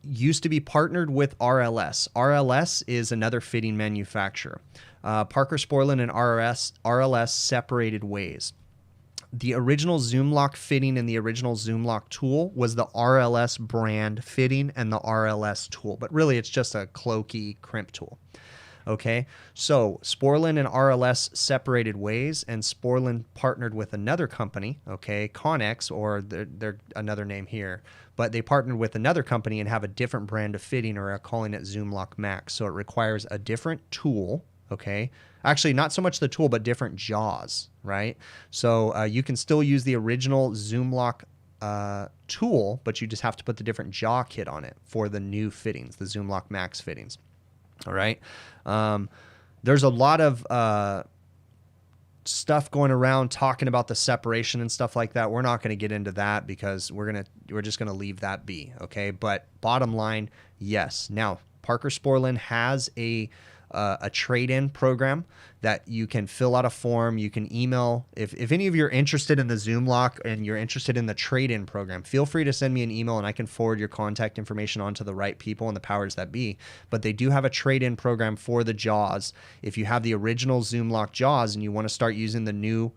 used to be partnered with RLS. RLS is another fitting manufacturer. Parker Sporlan and RLS separated ways. The original Zoom Lock fitting and the original Zoom Lock tool was the RLS brand fitting and the RLS tool. But really, it's just a cloaky crimp tool. Okay, so Sporlan and RLS separated ways, and Sporlan partnered with another company, okay, Connex, or they're another name here, but they partnered with another company and have a different brand of fitting, or are calling it Zoom Lock Max. So it requires a different tool, okay? Actually, not so much the tool, but different jaws, right? So you can still use the original Zoom Lock tool, but you just have to put the different jaw kit on it for the new fittings, the Zoom Lock Max fittings. All right. There's a lot of stuff going around talking about the separation and stuff like that. We're not going to get into that because we're just going to leave that be. Okay. But bottom line, yes. Now, Parker Sporlan has a a trade-in program that you can fill out a form. You can email. If any of you are interested in the Zoom lock and you're interested in the trade-in program, feel free to send me an email and I can forward your contact information on to the right people and the powers that be. But they do have a trade-in program for the jaws. If you have the original Zoom lock jaws and you want to start using the new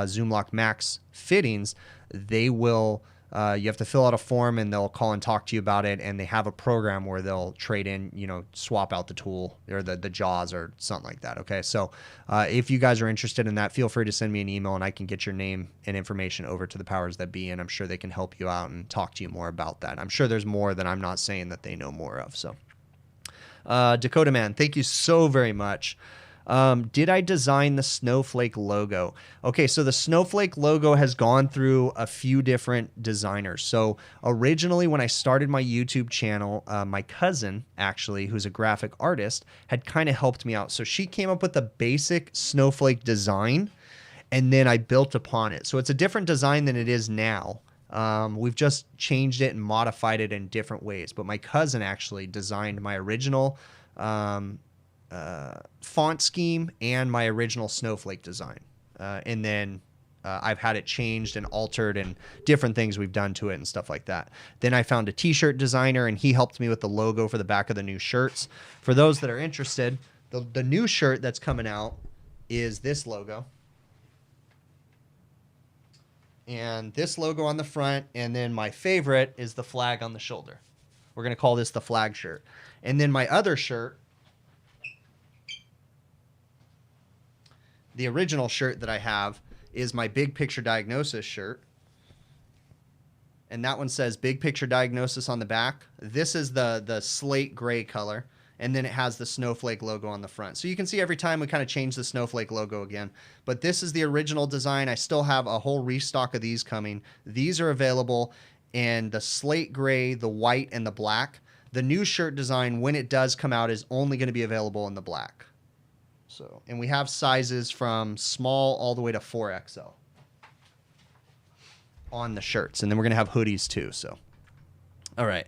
Zoom lock Max fittings, they will... you have to fill out a form and they'll call and talk to you about it. And they have a program where they'll trade in, you know, swap out the tool or the jaws or something like that. Okay. So if you guys are interested in that, feel free to send me an email and I can get your name and information over to the powers that be. And I'm sure they can help you out and talk to you more about that. I'm sure there's more that I'm not saying that they know more of. So Dakota Man, thank you so very much. Did I design the Snowflake logo? Okay, so the Snowflake logo has gone through a few different designers. So originally when I started my YouTube channel, my cousin, actually, who's a graphic artist, had kind of helped me out. So she came up with the basic Snowflake design, and then I built upon it. So it's a different design than it is now. We've just changed it and modified it in different ways. But my cousin actually designed my original font scheme and my original Snowflake design. And then I've had it changed and altered and different things we've done to it and stuff like that. Then I found a t-shirt designer and he helped me with the logo for the back of the new shirts. For those that are interested, the new shirt that's coming out is this logo. And this logo on the front, and then my favorite is the flag on the shoulder. We're going to call this the flag shirt. And then my other shirt, the original shirt that I have, is my Big Picture Diagnosis shirt. And that one says Big Picture Diagnosis on the back. This is the slate gray color. And then it has the Snowflake logo on the front. So you can see every time we kind of change the Snowflake logo again. But this is the original design. I still have a whole restock of these coming. These are available in the slate gray, the white, and the black. The new shirt design, when it does come out, is only going to be available in the black. So, and we have sizes from small all the way to 4XL on the shirts. And then we're going to have hoodies too. So, all right.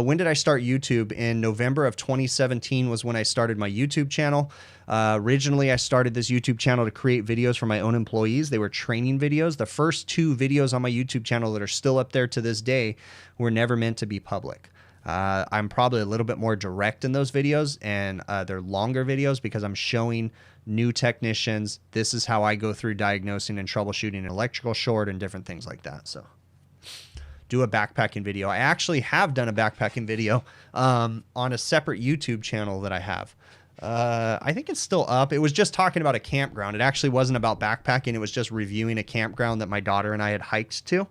When did I start YouTube? In November of 2017 was when I started my YouTube channel. Originally, I started this YouTube channel to create videos for my own employees. They were training videos. The first 2 videos on my YouTube channel that are still up there to this day were never meant to be public. I'm probably a little bit more direct in those videos, and they're longer videos because I'm showing new technicians. This is how I go through diagnosing and troubleshooting an electrical short and different things like that. So do a backpacking video. I actually have done a backpacking video on a separate YouTube channel that I have. I think it's still up. It was just talking about a campground. It actually wasn't about backpacking. It was just reviewing a campground that my daughter and I had hiked to.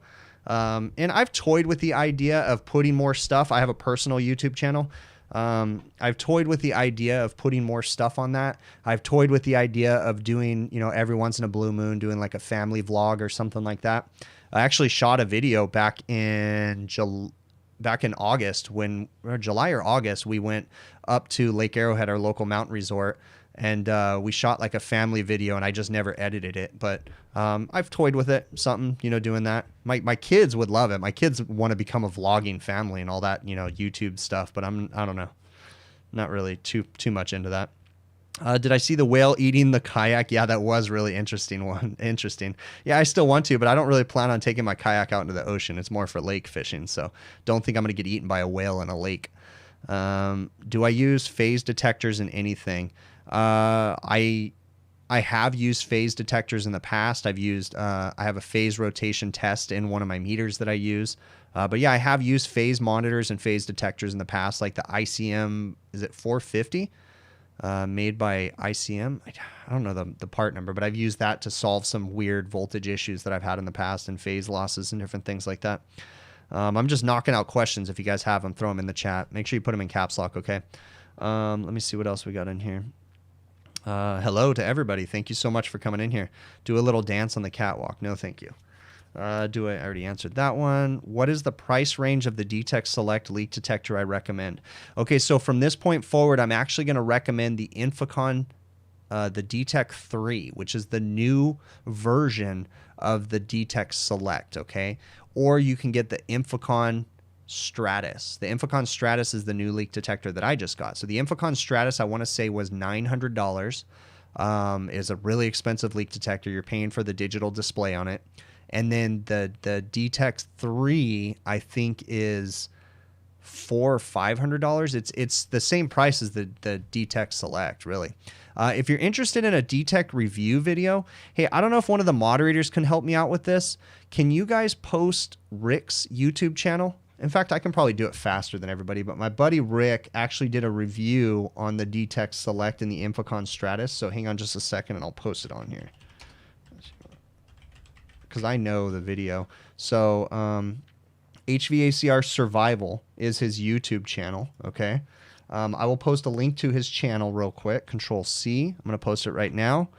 And I've toyed with the idea of putting more stuff. I have a personal YouTube channel. I've toyed with the idea of putting more stuff on that. I've toyed with the idea of doing, you know, every once in a blue moon, doing like a family vlog or something like that. I actually shot a video back in August, or July or August, we went up to Lake Arrowhead, our local mountain resort, and we shot like a family video, and I just never edited it. But I've toyed with it, something, you know, doing that. My kids would love it. My kids want to become a vlogging family and all that, you know, YouTube stuff. But I don't know, not really too much into that. Did I see the whale eating the kayak? Yeah, that was really interesting. Yeah, I still want to, but I don't really plan on taking my kayak out into the ocean. It's more for lake fishing, so don't think I'm going to get eaten by a whale in a lake. Do I use phase detectors in anything? I have used phase detectors in the past. I have a phase rotation test in one of my meters that I use. But yeah, I have used phase monitors and phase detectors in the past, like the ICM, is it 450? Made by ICM. I don't know the part number, but I've used that to solve some weird voltage issues that I've had in the past and phase losses and different things like that. I'm just knocking out questions. If you guys have them, throw them in the chat. Make sure you put them in caps lock, okay? Let me see what else we got in here. Hello to everybody. Thank you so much for coming in here. Do a little dance on the catwalk. No, thank you. I already answered that one. What is the price range of the Detect Select leak detector I recommend? Okay, so from this point forward, I'm actually going to recommend the Infocon, the Detect 3, which is the new version of the Detect Select, okay? Or you can get the Infocon Stratus. The Infocon Stratus is the new leak detector that I just got. So the Infocon Stratus, I want to say, was $900. Is a really expensive leak detector. You're paying for the digital display on it. And then the Detex 3, I think, is $400 or $500. It's the same price as the Detex Select, really. If you're interested in a Detect review video, hey, I don't know if one of the moderators can help me out with this. Can you guys post Rick's YouTube channel? In fact, I can probably do it faster than everybody, but my buddy Rick actually did a review on the Detex Select and the Infocon Stratus. So hang on just a second and I'll post it on here, because I know the video. So HVACR Survival is his YouTube channel, okay? I will post a link to his channel real quick. Control C. I'm going to post it right now.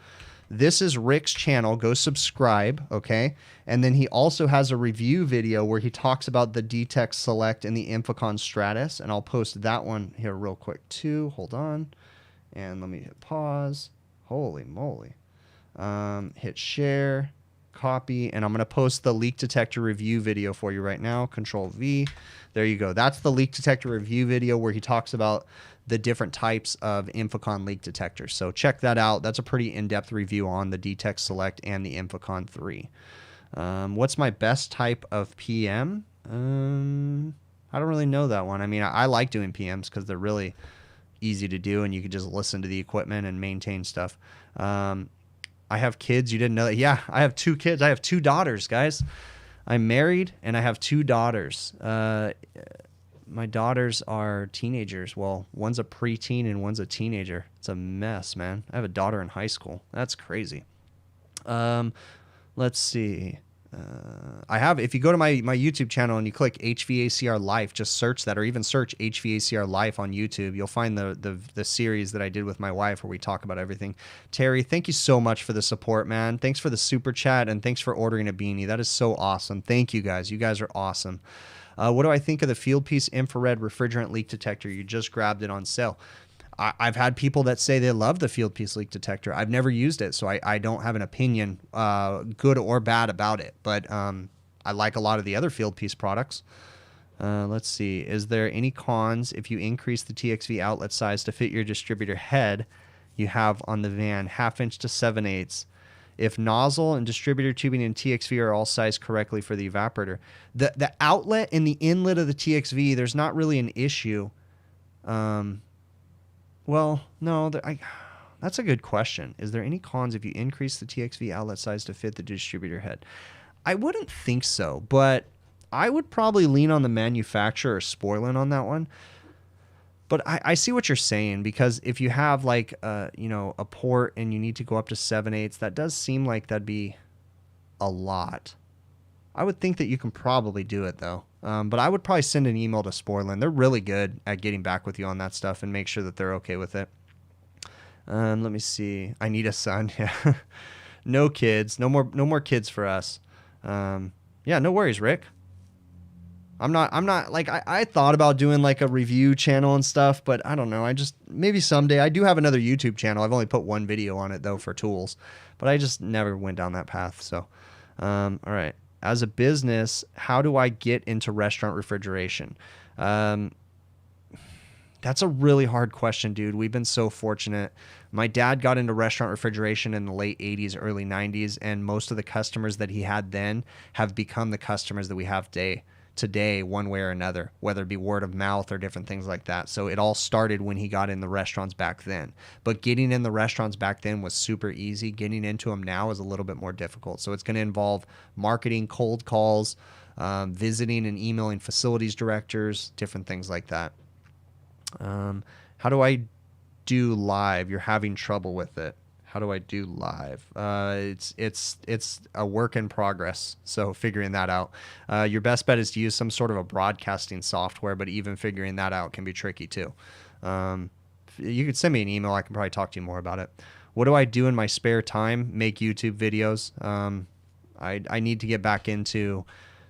This is Rick's channel. Go subscribe, okay? And then he also has a review video where he talks about the Detex Select and the Infocon Stratus, and I'll post that one here real quick too. Hold on. And let me hit pause. Holy moly. Hit share. Copy, and I'm going to post the leak detector review video for you right now. Control V. There you go. That's the leak detector review video where he talks about the different types of Infocon leak detectors. So check that out. That's a pretty in-depth review on the Detex Select and the Infocon 3. What's my best type of PM? I don't really know that one. I mean, I like doing PMs because they're really easy to do and you can just listen to the equipment and maintain stuff. I have kids. You didn't know that? Yeah, I have 2 kids. I have 2 daughters, guys. I'm married, and I have 2 daughters. My daughters are teenagers. Well, one's a preteen and one's a teenager. It's a mess, man. I have a daughter in high school. That's crazy. Let's see. I have, if you go to my YouTube channel and you click HVACR Life, just search that, or even search HVACR Life on YouTube, you'll find the series that I did with my wife where we talk about everything. Terry, thank you so much for the support, man. Thanks for the super chat, and thanks for ordering a beanie. That is so awesome. Thank you guys. You guys are awesome. What do I think of the Field Piece infrared refrigerant leak detector? You just grabbed it on sale. I've had people that say they love the Field Piece leak detector. I've never used it, so I don't have an opinion, good or bad, about it. But I like a lot of the other Field Piece products. Let's see. Is there any cons if you increase the TXV outlet size to fit your distributor head you have on the van, 1/2 inch to 7/8? If nozzle and distributor tubing and TXV are all sized correctly for the evaporator. The outlet and the inlet of the TXV, there's not really an issue. Well, no, that's a good question. Is there any cons if you increase the TXV outlet size to fit the distributor head? I wouldn't think so, but I would probably lean on the manufacturer or spoiling on that one. But I see what you're saying, because if you have like a port and you need to go up to 7/8, that does seem like that'd be a lot. I would think that you can probably do it though. But I would probably send an email to Sporland. They're really good at getting back with you on that stuff and make sure that they're okay with it. Let me see. I need a son. Yeah. No kids. No more kids for us. Yeah, no worries, Rick. I'm not like, I thought about doing like a review channel and stuff, but I don't know. Maybe someday. I do have another YouTube channel. I've only put 1 video on it though for tools, but I just never went down that path. So, all right. As a business, how do I get into restaurant refrigeration? That's a really hard question, dude. We've been so fortunate. My dad got into restaurant refrigeration in the late 80s, early 90s, and most of the customers that he had then have become the customers that we have today, one way or another, whether it be word of mouth or different things like that. So it all started when he got in the restaurants back then. But getting in the restaurants back then was super easy. Getting into them now is a little bit more difficult. So it's going to involve marketing, cold calls, visiting and emailing facilities directors, different things like that. How do I do live? You're having trouble with it. How do I do live? It's a work in progress, so figuring that out. Your best bet is to use some sort of a broadcasting software, but even figuring that out can be tricky too. You could send me an email. I can probably talk to you more about it. What do I do in my spare time? Make YouTube videos. I need to get back into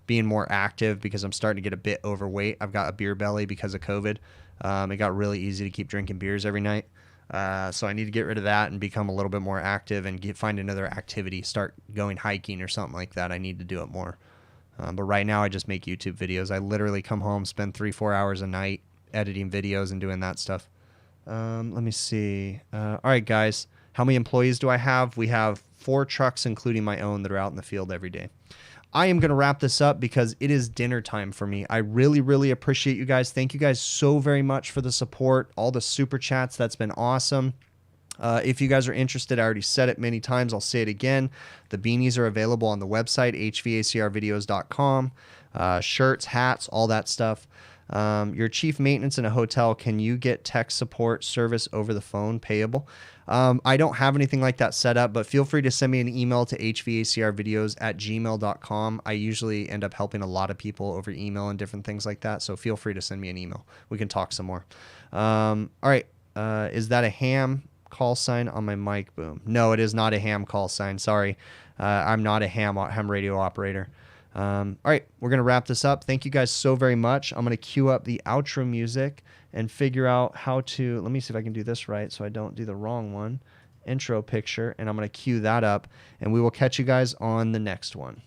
being more active because I'm starting to get a bit overweight. I've got a beer belly because of COVID. It got really easy to keep drinking beers every night. So I need to get rid of that and become a little bit more active and find another activity, start going hiking or something like that. I need to do it more. But right now I just make YouTube videos. I literally come home, spend 3-4 hours a night editing videos and doing that stuff. Let me see. All right, guys. How many employees do I have? We have 4 trucks, including my own, that are out in the field every day. I am going to wrap this up because it is dinner time for me. I really, really appreciate you guys. Thank you guys so very much for the support, all the super chats. That's been awesome. If you guys are interested, I already said it many times. I'll say it again. The beanies are available on the website, hvacrvideos.com. Shirts, hats, all that stuff. Your chief maintenance in a hotel, can you get tech support service over the phone payable? I don't have anything like that set up, but feel free to send me an email to hvacrvideos@gmail.com. I usually end up helping a lot of people over email and different things like that, so feel free to send me an email. We can talk some more. All right. Is that a ham call sign on my mic boom? No, it is not a ham call sign. Sorry. I'm not a ham radio operator. All right, we're going to wrap this up. Thank you guys so very much. I'm going to cue up the outro music and figure out how to, let me see if I can do this right so I don't do the wrong one. Intro picture, and I'm going to cue that up, and we will catch you guys on the next one.